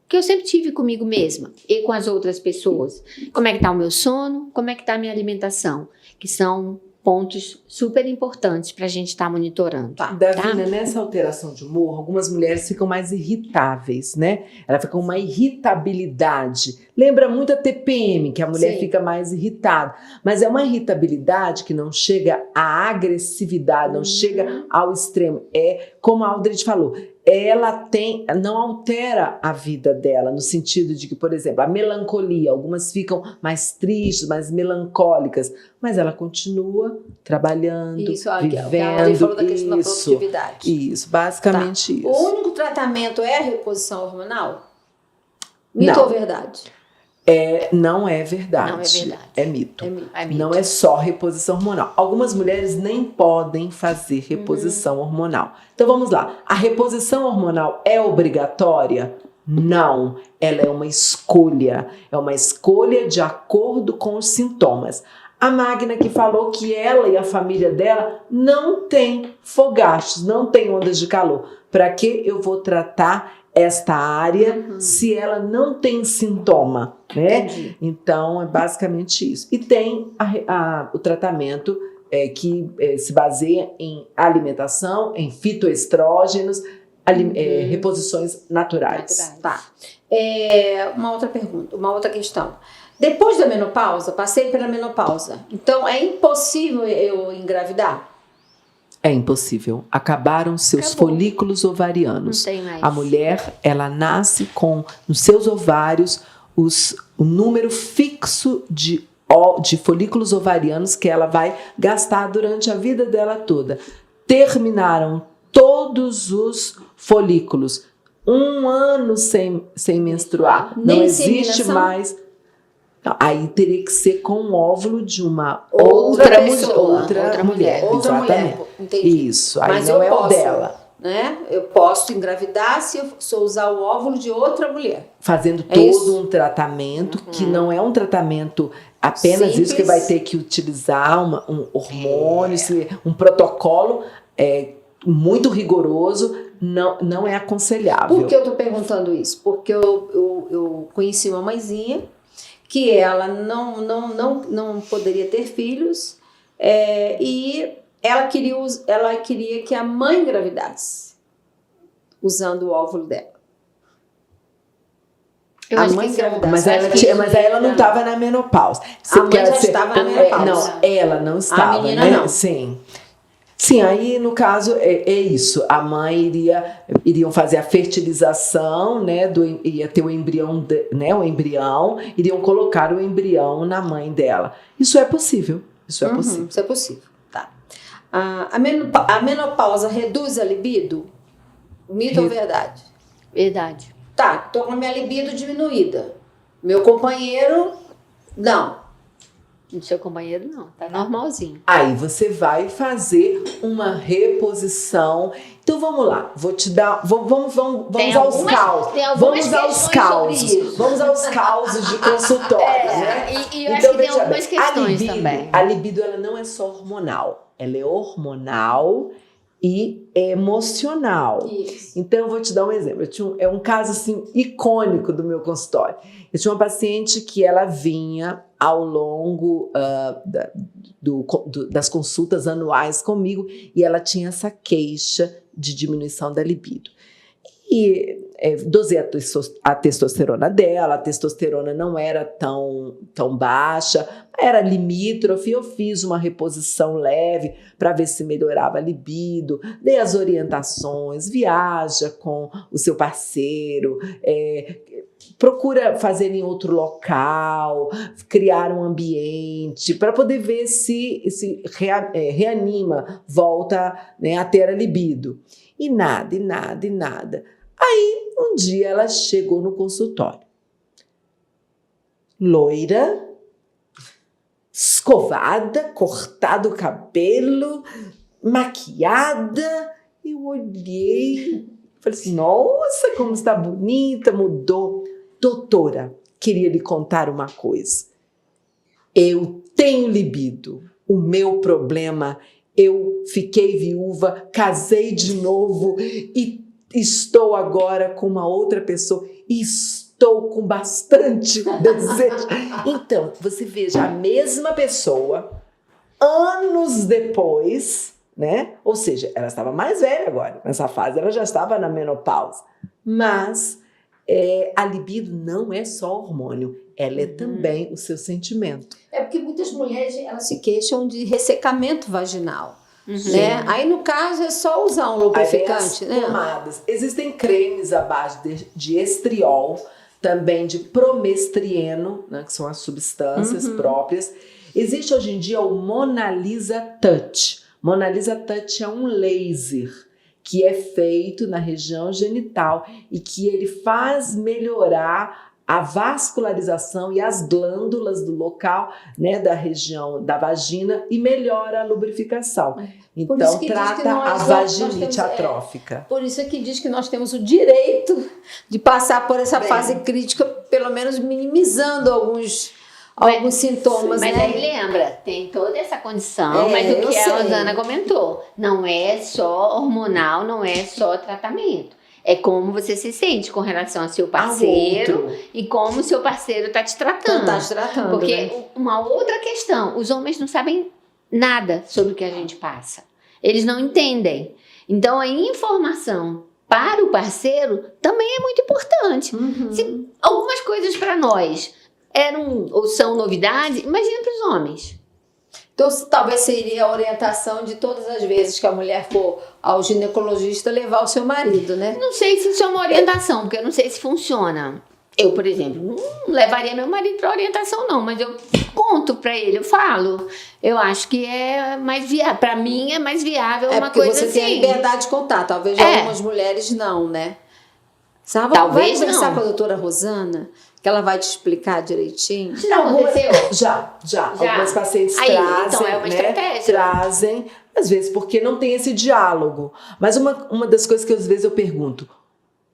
que eu sempre tive comigo mesma e com as outras pessoas. Como é que está o meu sono? Como é que está a minha alimentação? Que são pontos super importantes para a gente estar monitorando. Davina, nessa alteração de humor, algumas mulheres ficam mais irritáveis, né? Ela fica com uma irritabilidade. Lembra muito a TPM, que a mulher Sim. fica mais irritada. Mas é uma irritabilidade que não chega à agressividade, não chega ao extremo. É como a Aldred falou, ela não altera a vida dela, no sentido de que, por exemplo, a melancolia, algumas ficam mais tristes, mais melancólicas, mas ela continua trabalhando, vivendo. Ele falou da questão da produtividade. Isso, basicamente isso. O único tratamento é a reposição hormonal? Mito ou verdade? Não é verdade. Não é verdade. É mito. É mito. Não é só reposição hormonal. Algumas mulheres nem podem fazer reposição hormonal. Então vamos lá. A reposição hormonal é obrigatória? Não. Ela é uma escolha. É uma escolha de acordo com os sintomas. A Magna que falou que ela e a família dela não tem fogachos, não tem ondas de calor. Para que eu vou tratar esta área se ela não tem sintoma, né? Entendi. Então, é basicamente isso. E tem o tratamento que se baseia em alimentação, em fitoestrógenos, reposições naturais. Tá. Uma outra pergunta, uma outra questão. Depois da menopausa, passei pela menopausa, então é impossível eu engravidar? É impossível. Acabaram seus folículos ovarianos. Não tem mais. A mulher, ela nasce com, nos seus ovários, o número fixo de folículos ovarianos que ela vai gastar durante a vida dela toda. Terminaram todos os folículos. 1 ano sem menstruar. Nem não existe inseminação? Mais. Aí teria que ser com o óvulo de uma Outra mulher. Outra Exatamente. mulher, entendi. Isso, aí Mas não eu é o posso, dela. né? Eu posso engravidar se eu usar o óvulo de outra mulher. Fazendo É todo isso? um tratamento, que não é um tratamento apenas Simples. isso, que vai ter que utilizar um hormônio, um protocolo muito rigoroso, não é aconselhável. Por que eu tô perguntando isso? Porque eu conheci uma mãezinha que ela não poderia ter filhos e ela queria que a mãe engravidasse usando o óvulo dela. Eu A acho mãe que isso é um- engravidasse. Mas ela não estava na menopausa. A mãe já estava na menopausa. Não, ela não estava. A menina né? não. Sim, aí no caso é isso. A mãe iriam fazer a fertilização, né? Ia ter o embrião, o embrião, iriam colocar o embrião na mãe dela. Isso é possível. Isso é possível. Isso é possível. Tá. A menopausa reduz a libido? Mito ou verdade? Verdade. Tá, tô com a minha libido diminuída. Meu companheiro, não. O seu companheiro não, tá normalzinho. Aí você vai fazer uma reposição. Então vamos lá, vou te dar. Vamos aos causos. Vamos aos causos. Vamos aos causos de consultório, né? E eu acho que tem veja algumas bem, questões também. A libido ela não é só hormonal. Ela é hormonal e emocional. Isso. Então, eu vou te dar um exemplo. É um caso assim, icônico do meu consultório. Eu tinha uma paciente que ela vinha ao longo das consultas anuais comigo e ela tinha essa queixa de diminuição da libido. E dosei a testosterona dela, a testosterona não era tão baixa, era limítrofe, eu fiz uma reposição leve para ver se melhorava a libido, dei as orientações, viaja com o seu parceiro, procura fazer em outro local, criar um ambiente para poder ver se reanima, volta, né, a ter a libido. E nada. Aí, um dia ela chegou no consultório. Loira, escovada, cortado o cabelo, maquiada. Eu olhei, falei assim, nossa, como está bonita, mudou. Doutora, queria lhe contar uma coisa. Eu tenho libido. O meu problema, eu fiquei viúva, casei de novo e estou agora com uma outra pessoa e estou com bastante desejo. Então, você veja, a mesma pessoa, anos depois, né? Ou seja, ela estava mais velha agora, nessa fase, ela já estava na menopausa. Mas a libido não é só hormônio, ela é também o seu sentimento. É porque muitas mulheres elas se queixam de ressecamento vaginal. Né? Aí, no caso, é só usar um lubrificante, né? Pomadas. Existem cremes à base de estriol, também de promestrieno, né, que são as substâncias próprias. Existe hoje em dia o Monalisa Touch. Monalisa Touch é um laser que é feito na região genital e que ele faz melhorar a vascularização e as glândulas do local, né, da região da vagina e melhora a lubrificação. Então, trata a vaginite atrófica. Por isso é que diz que nós temos o direito de passar por essa fase crítica, pelo menos minimizando alguns sintomas, mas né? aí lembra, tem toda essa condição, mas o que a Rosana comentou, não é só hormonal, não é só tratamento. É como você se sente com relação ao seu parceiro e como o seu parceiro está te tratando. Está te tratando. Porque né? uma outra questão, os homens não sabem nada sobre o que a gente passa. Eles não entendem. Então, a informação para o parceiro também é muito importante. Se algumas coisas para nós eram ou são novidades, imagina para os homens. Então, talvez seria a orientação de todas as vezes que a mulher for ao ginecologista levar o seu marido, né? Não sei se isso é uma orientação, porque eu não sei se funciona. Eu, por exemplo, não levaria meu marido para orientação, não, mas eu conto para ele, eu falo. Eu acho que é mais viável. Para mim, é mais viável uma coisa assim. Você tem a liberdade de contar, talvez algumas mulheres não, né? Sabe? Talvez vai conversar não. com a doutora Rosana, que ela vai te explicar direitinho. Já. Algumas pacientes trazem, então é uma estratégia. Trazem, às vezes, porque não tem esse diálogo. Mas uma das coisas que às vezes eu pergunto,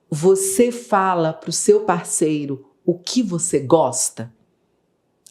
você fala para o seu parceiro o que você gosta?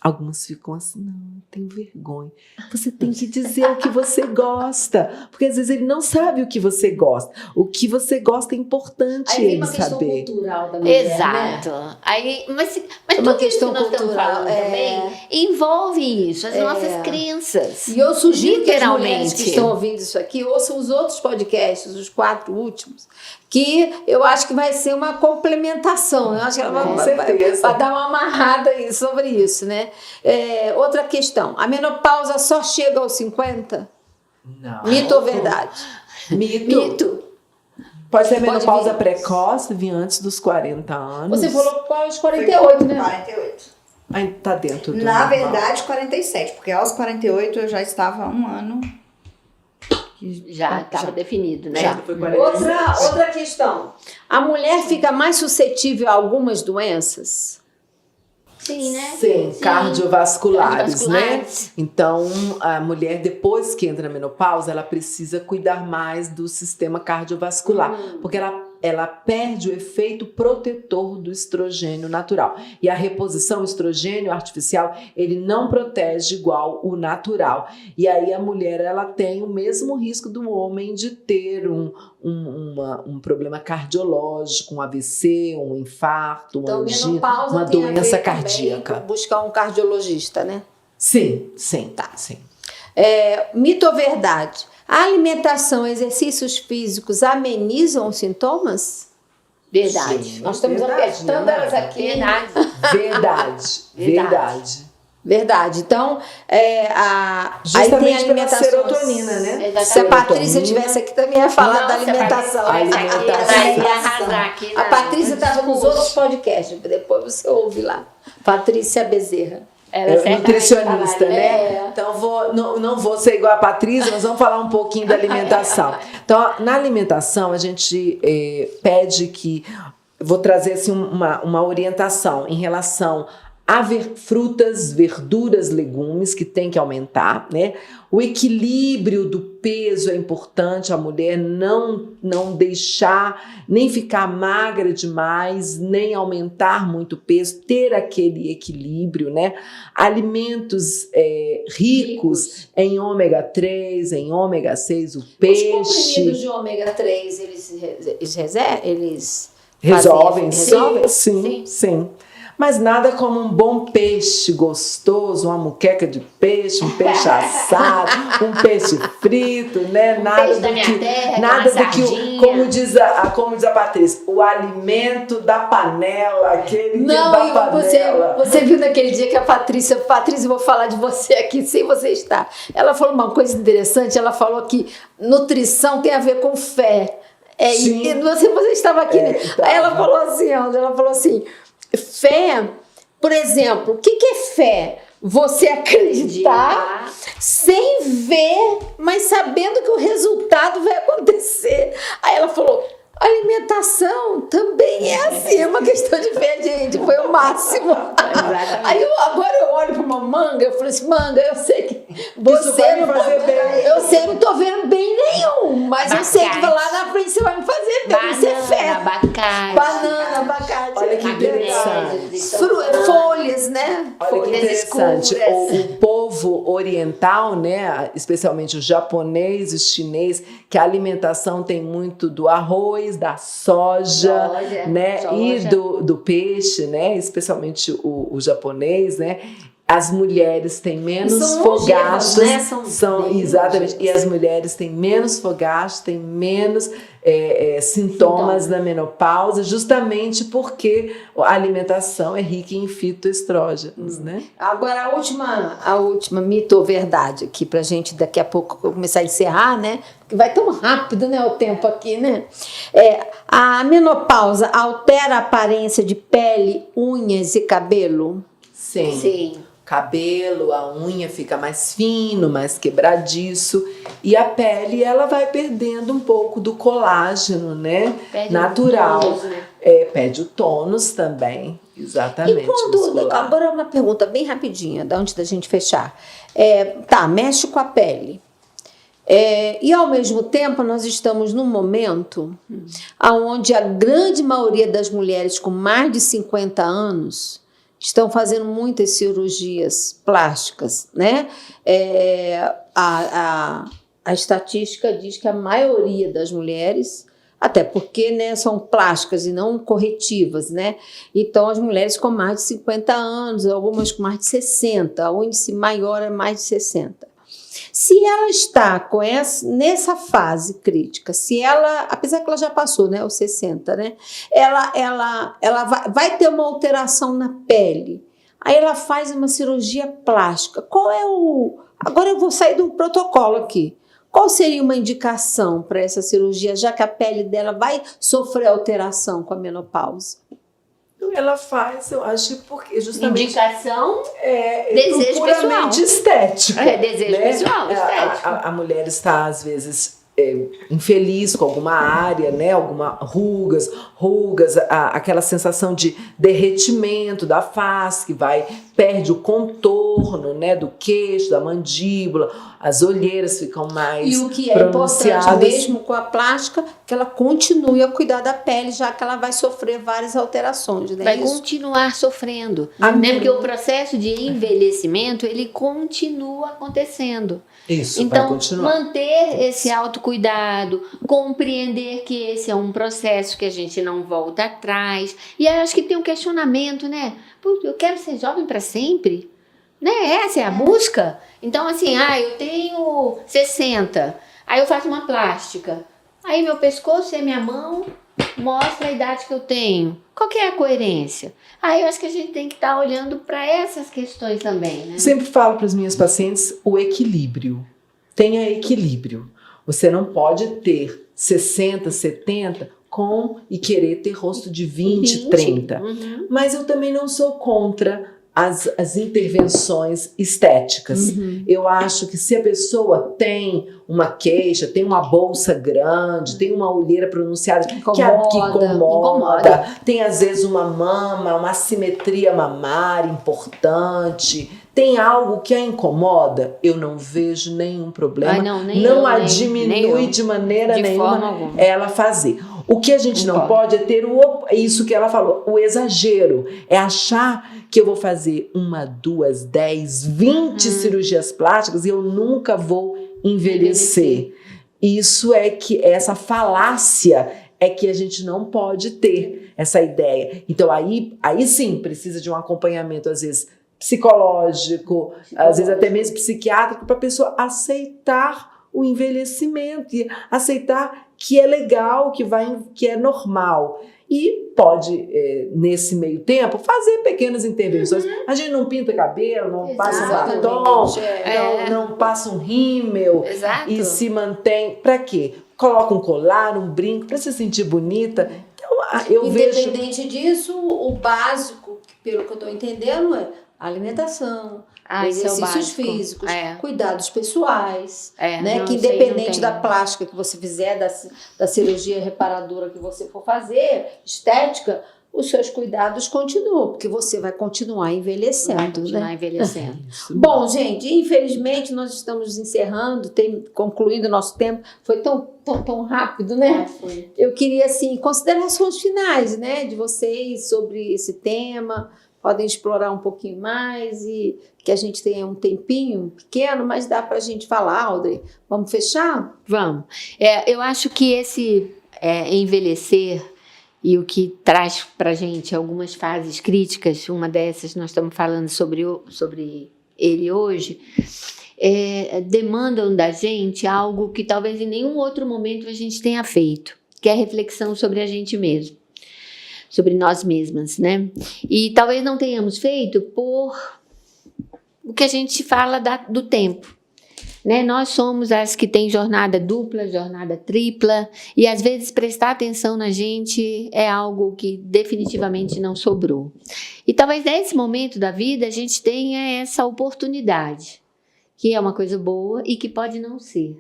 Algumas ficam assim, não, eu tenho vergonha. Você tem que dizer o que você gosta, porque às vezes ele não sabe o que você gosta. O que você gosta é importante Aí ele saber. Aí uma questão cultural da mulher, Exato. né? Aí, mas uma tudo questão isso que nós estamos cultural, falando também envolve isso, as nossas crenças. E eu sugiro que as mulheres Literalmente. que estão ouvindo isso aqui ouçam os outros podcasts, os 4 últimos, que eu acho que vai ser uma complementação. Eu acho que ela vai dar uma amarrada aí sobre isso, né? Outra questão, a menopausa só chega aos 50? Não. Mito ou verdade? Mito. Pode ser menopausa precoce, vir antes dos 40 anos. Você falou aos 48, né? 48. Ainda tá dentro do Na normal. verdade, 47, porque aos 48 eu já estava há um ano. Já estava definido, né? Já foi 47. Outra questão. A mulher fica mais suscetível a algumas doenças? Sim, né? Sim, cardiovasculares, né? Cardiovasculares. Então, a mulher, depois que entra na menopausa, ela precisa cuidar mais do sistema cardiovascular, porque ela ela perde o efeito protetor do estrogênio natural. E a reposição estrogênio artificial, ele não protege igual o natural. E aí a mulher, ela tem o mesmo risco do homem de ter um problema cardiológico, um AVC, um infarto, uma angina, uma doença cardíaca. Buscar um cardiologista, né? Sim. Tá. Sim. Mito ou verdade? A alimentação, exercícios físicos amenizam os sintomas? Verdade. Sim, Nós estamos verdade, testando né? elas aqui. Verdade. Verdade. Então, Justamente aí tem pela serotonina, né? Exatamente. Se a Patrícia estivesse aqui, também ia falar da alimentação. A Patrícia estava nos outros podcasts, depois você ouve lá. Patrícia Bezerra. É nutricionista, né? Então, não vou ser igual a Patrícia, nós vamos falar um pouquinho da alimentação. Então, na alimentação, a gente pede que... Vou trazer assim, uma orientação em relação a frutas, verduras, legumes, que tem que aumentar, né? O equilíbrio do peso é importante, a mulher não deixar, nem ficar magra demais, nem aumentar muito o peso, ter aquele equilíbrio, né? Alimentos ricos em ômega 3, em ômega 6, o peixe. Os comprimidos de ômega 3, eles resolvem? Sim. Mas nada como um bom peixe gostoso, uma muqueca de peixe, um peixe assado, um peixe frito, né? Nada do que como diz a Patrícia, o alimento da panela, aquele da panela. Você viu naquele dia que a Patrícia, eu vou falar de você aqui sem você estar. Ela falou uma coisa interessante, ela falou que nutrição tem a ver com fé. E você estava aqui, né? Aí ela falou assim, fé, por exemplo, o que é fé? Você acreditar sem ver, mas sabendo que o resultado vai acontecer. Aí ela falou, alimentação também é assim, é uma questão de fé, gente, foi o máximo. Aí agora eu olho para uma manga, eu falei assim, manga, eu sei que você não vai fazer bem. Eu sei, não tô vendo bem nenhum, mas eu sei que lá na frente você vai me fazer bem, isso é fé. Banana, abacate. Olha que interessante. Folhas, né? Olha que interessante. O povo oriental, né, especialmente o japonês, o chinês, que a alimentação tem muito do arroz, da soja, né? E do peixe, né? Especialmente o japonês, né? As mulheres têm menos fogastos, né? Exatamente. E as mulheres têm menos fogastos, têm menos sintomas da menopausa, justamente porque a alimentação é rica em fitoestrógenos, né? Agora a última mito ou verdade aqui pra gente daqui a pouco começar a encerrar, né? Porque vai tão rápido, né, o tempo aqui, né? A menopausa altera a aparência de pele, unhas e cabelo? Sim. Cabelo, a unha fica mais fino, mais quebradiço, e a pele ela vai perdendo um pouco do colágeno, né? Natural. O tônus, né? Perde o tônus também, exatamente. E agora uma pergunta bem rapidinha, antes da gente fechar. Mexe com a pele. E ao mesmo tempo nós estamos num momento onde a grande maioria das mulheres com mais de 50 anos estão fazendo muitas cirurgias plásticas, né? A estatística diz que a maioria das mulheres, até porque, né, são plásticas e não corretivas, né? Então, as mulheres com mais de 50 anos, algumas com mais de 60, o índice maior é mais de 60. Se ela está nessa fase crítica, se ela, apesar que ela já passou, né, os 60, né, ela vai ter uma alteração na pele, aí ela faz uma cirurgia plástica. Agora eu vou sair do protocolo aqui. Qual seria uma indicação para essa cirurgia, já que a pele dela vai sofrer alteração com a menopausa? Ela faz, eu acho, porque justamente... Indicação, desejo puramente pessoal. Estético. Desejo né? pessoal, estético. A mulher está, às vezes, infeliz com alguma área, né? Alguma rugas, aquela sensação de derretimento da face que vai perde o contorno, né, do queixo, da mandíbula, as olheiras ficam mais E o que é importante pronunciadas. mesmo com a plástica, que ela continue a cuidar da pele, já que ela vai sofrer várias alterações, né? Vai Isso. continuar sofrendo, Amém. né? Porque o processo de envelhecimento, ele continua acontecendo. Isso, vai Então, continuar. manter esse autocuidado, compreender que esse é um processo que a gente não volta atrás. E eu acho que tem um questionamento, né? Pô, eu quero ser jovem para sempre? Né? Essa é a busca? Então, assim, eu tenho 60, aí eu faço uma plástica. Aí meu pescoço e a minha mão mostra a idade que eu tenho. Qual que é a coerência? Aí eu acho que a gente tem que estar olhando para essas questões também, né? Sempre falo para as minhas pacientes o equilíbrio. Tenha equilíbrio. Você não pode ter 60, 70 e querer ter rosto de 20, 30. Uhum. Mas eu também não sou contra as intervenções estéticas. Eu acho que se a pessoa tem uma queixa, tem uma bolsa grande, tem uma olheira pronunciada que incomoda, tem às vezes uma mama, uma assimetria mamária importante, tem algo que a incomoda, eu não vejo nenhum problema. Não a diminui de maneira nenhuma ela fazer. O que a gente não pode é ter isso que ela falou, o exagero. É achar que eu vou fazer 1, 2, 10, 20 cirurgias plásticas e eu nunca vou envelhecer. Isso é que essa falácia é que a gente não pode ter essa ideia. Então aí sim precisa de um acompanhamento, às vezes psicológico, às vezes até mesmo psiquiátrico, para a pessoa aceitar o envelhecimento e aceitar que é legal, que é normal. E pode, nesse meio tempo, fazer pequenas intervenções. A gente não pinta cabelo, não passa um batom, não passa um rímel. Exato. E se mantém. Para quê? Coloca um colar, um brinco, para se sentir bonita. Então, eu Independente disso, o básico, pelo que eu estou entendendo, é alimentação, exercícios físicos, cuidados pessoais, né? Que independente da plástica que você fizer, da cirurgia reparadora que você for fazer, estética, os seus cuidados continuam, porque você vai continuar envelhecendo. Bom, gente, infelizmente nós estamos encerrando, concluindo o nosso tempo. Foi tão rápido, né? Foi. Eu queria, assim, considerações finais, né, de vocês sobre esse tema. Podem explorar um pouquinho mais e que a gente tenha um tempinho pequeno, mas dá para a gente falar, Audrey. Vamos fechar? Vamos. Eu acho que esse envelhecer e o que traz para a gente algumas fases críticas, uma dessas nós estamos falando sobre ele hoje, demandam da gente algo que talvez em nenhum outro momento a gente tenha feito, que é a reflexão sobre a gente mesmo. Sobre nós mesmas, né? E talvez não tenhamos feito por o que a gente fala do tempo, né? Nós somos as que têm jornada dupla, jornada tripla, e às vezes prestar atenção na gente é algo que definitivamente não sobrou. E talvez nesse momento da vida a gente tenha essa oportunidade, que é uma coisa boa e que pode não ser.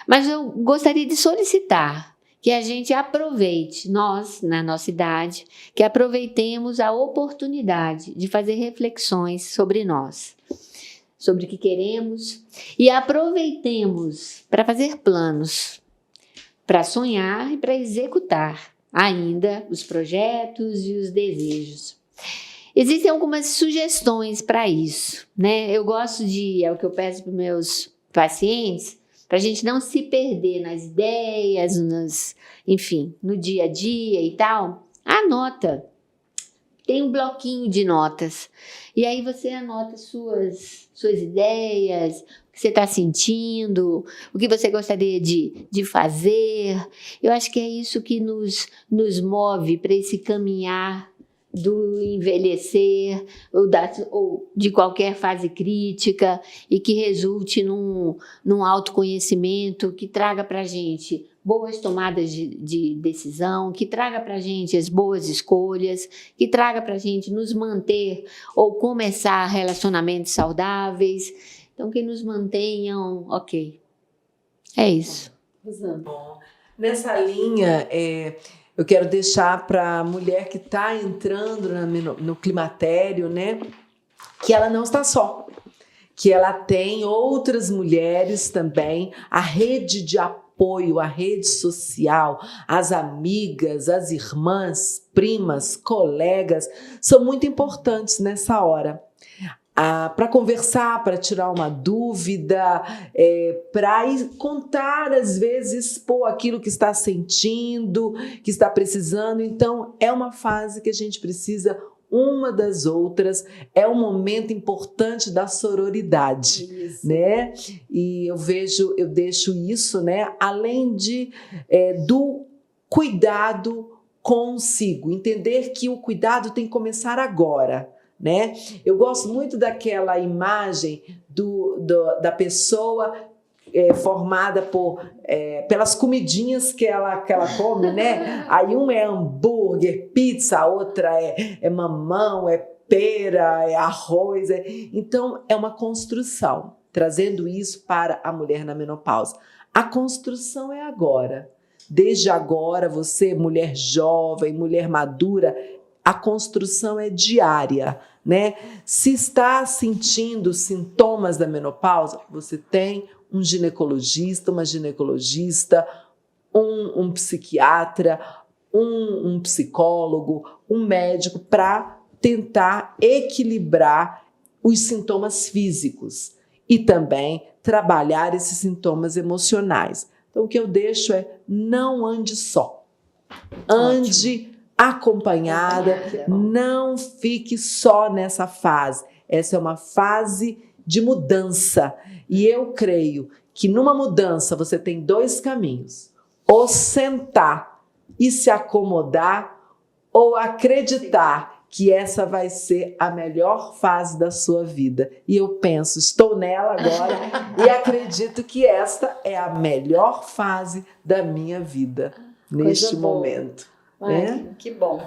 Mas eu gostaria de solicitar que a gente aproveite, nós, na nossa idade, que aproveitemos a oportunidade de fazer reflexões sobre nós, sobre o que queremos, e aproveitemos para fazer planos, para sonhar e para executar ainda os projetos e os desejos. Existem algumas sugestões para isso, né? Eu gosto é o que eu peço para os meus pacientes, para a gente não se perder nas ideias, enfim, no dia a dia e tal. Anota. Tem um bloquinho de notas. E aí você anota suas ideias, o que você está sentindo, o que você gostaria de fazer. Eu acho que é isso que nos move para esse caminhar do envelhecer ou de qualquer fase crítica e que resulte num autoconhecimento que traga para a gente boas tomadas de decisão, que traga para a gente as boas escolhas, que traga para a gente nos manter ou começar relacionamentos saudáveis. Então, que nos mantenham ok. É isso. Bom, nessa linha, eu quero deixar para a mulher que está entrando no climatério, né? que ela não está só, que ela tem outras mulheres também, a rede de apoio, a rede social, as amigas, as irmãs, primas, colegas, são muito importantes nessa hora. Para conversar, para tirar uma dúvida, para contar, às vezes, expor aquilo que está sentindo, que está precisando. Então, é uma fase que a gente precisa uma das outras, é um momento importante da sororidade, né? E eu deixo isso, né? Além do cuidado consigo, entender que o cuidado tem que começar agora, né? Eu gosto muito daquela imagem da pessoa formada pelas comidinhas que ela come, né? Aí uma é hambúrguer, pizza, a outra é mamão, é pera, é arroz. Então, é uma construção, trazendo isso para a mulher na menopausa. A construção é agora. Desde agora, você, mulher jovem, mulher madura, a construção é diária, né? Se está sentindo sintomas da menopausa, você tem um ginecologista, uma ginecologista, um psiquiatra, um psicólogo, um médico para tentar equilibrar os sintomas físicos e também trabalhar esses sintomas emocionais. Então, o que eu deixo é: não ande só, ande acompanhada, não fique só nessa fase. Essa é uma fase de mudança. E eu creio que numa mudança você tem dois caminhos: ou sentar e se acomodar, ou acreditar que essa vai ser a melhor fase da sua vida. E eu penso, estou nela agora e acredito que esta é a melhor fase da minha vida neste momento. Que bom.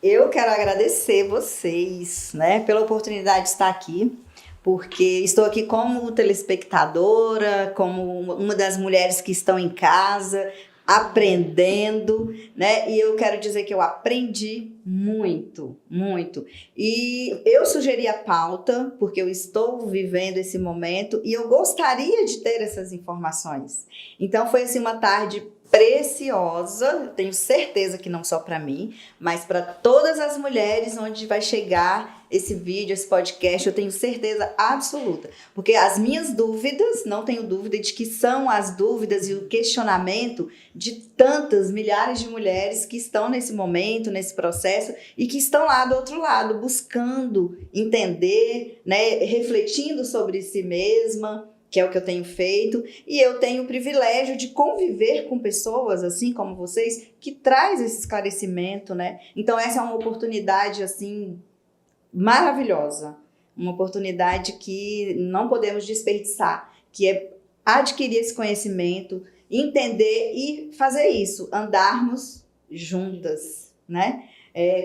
Eu quero agradecer vocês, né, pela oportunidade de estar aqui, porque estou aqui como telespectadora, como uma das mulheres que estão em casa, aprendendo, né? E eu quero dizer que eu aprendi muito, muito. E eu sugeri a pauta, porque eu estou vivendo esse momento e eu gostaria de ter essas informações. Então foi assim uma tarde preciosa, eu tenho certeza que não só para mim, mas para todas as mulheres onde vai chegar esse vídeo, esse podcast, eu tenho certeza absoluta. Porque as minhas dúvidas, não tenho dúvida de que são as dúvidas e o questionamento de tantas milhares de mulheres que estão nesse momento, nesse processo, e que estão lá do outro lado, buscando entender, né, refletindo sobre si mesma, que é o que eu tenho feito, e eu tenho o privilégio de conviver com pessoas, assim como vocês, que traz esse esclarecimento, né? Então essa é uma oportunidade, assim, maravilhosa, uma oportunidade que não podemos desperdiçar, que é adquirir esse conhecimento, entender e fazer isso, andarmos juntas, né?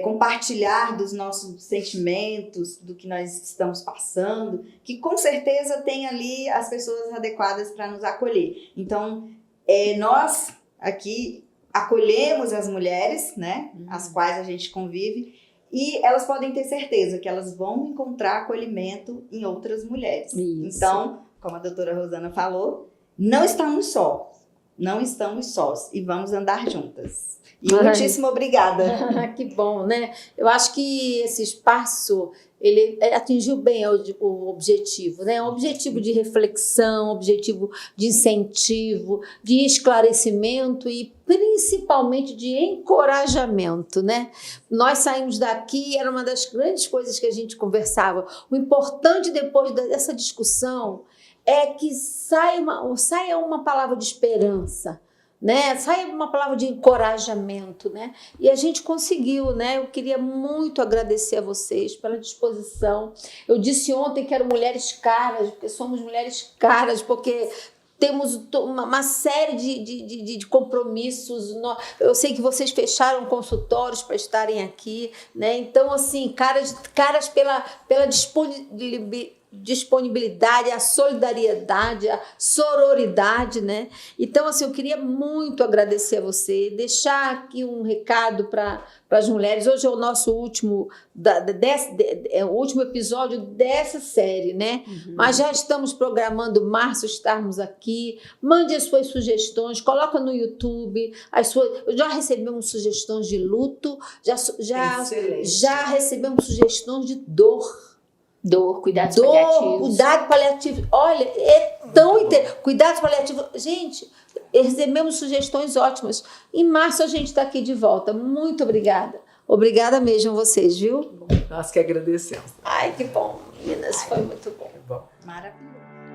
Compartilhar dos nossos sentimentos, do que nós estamos passando, que com certeza tem ali as pessoas adequadas para nos acolher. Então, nós aqui acolhemos as mulheres, né, as quais a gente convive, e elas podem ter certeza que elas vão encontrar acolhimento em outras mulheres. Isso. Então, como a doutora Rosana falou, não estamos sós e vamos andar juntas. E muitíssimo obrigada. Que bom, né? Eu acho que esse espaço, ele atingiu bem o objetivo, né? Um objetivo de reflexão, objetivo de incentivo, de esclarecimento e principalmente de encorajamento, né? Nós saímos daqui, era uma das grandes coisas que a gente conversava. O importante depois dessa discussão é que saia uma palavra de esperança, né? Sai uma palavra de encorajamento, né? E a gente conseguiu, né? Eu queria muito agradecer a vocês pela disposição. Eu disse ontem que eram mulheres caras, porque somos mulheres caras, porque temos uma série de compromissos. Eu sei que vocês fecharam consultórios para estarem aqui, né? Então, assim, caras pela disponibilidade, a solidariedade, a sororidade, né? Então, assim, eu queria muito agradecer a você, deixar aqui um recado para as mulheres. Hoje é o nosso último, o último episódio dessa série, né? Mas já estamos programando março estarmos aqui. Mande as suas sugestões, coloca no YouTube. Já recebemos sugestões de luto, já recebemos sugestões de dor. Cuidados paliativos. Cuidado paliativo. Olha, é tão cuidados paliativos. Gente, recebemos sugestões ótimas. Em março a gente está aqui de volta. Muito obrigada. Obrigada mesmo a vocês, viu? Nós que agradecemos. Ai, que bom, meninas. Foi muito bom. Maravilhoso.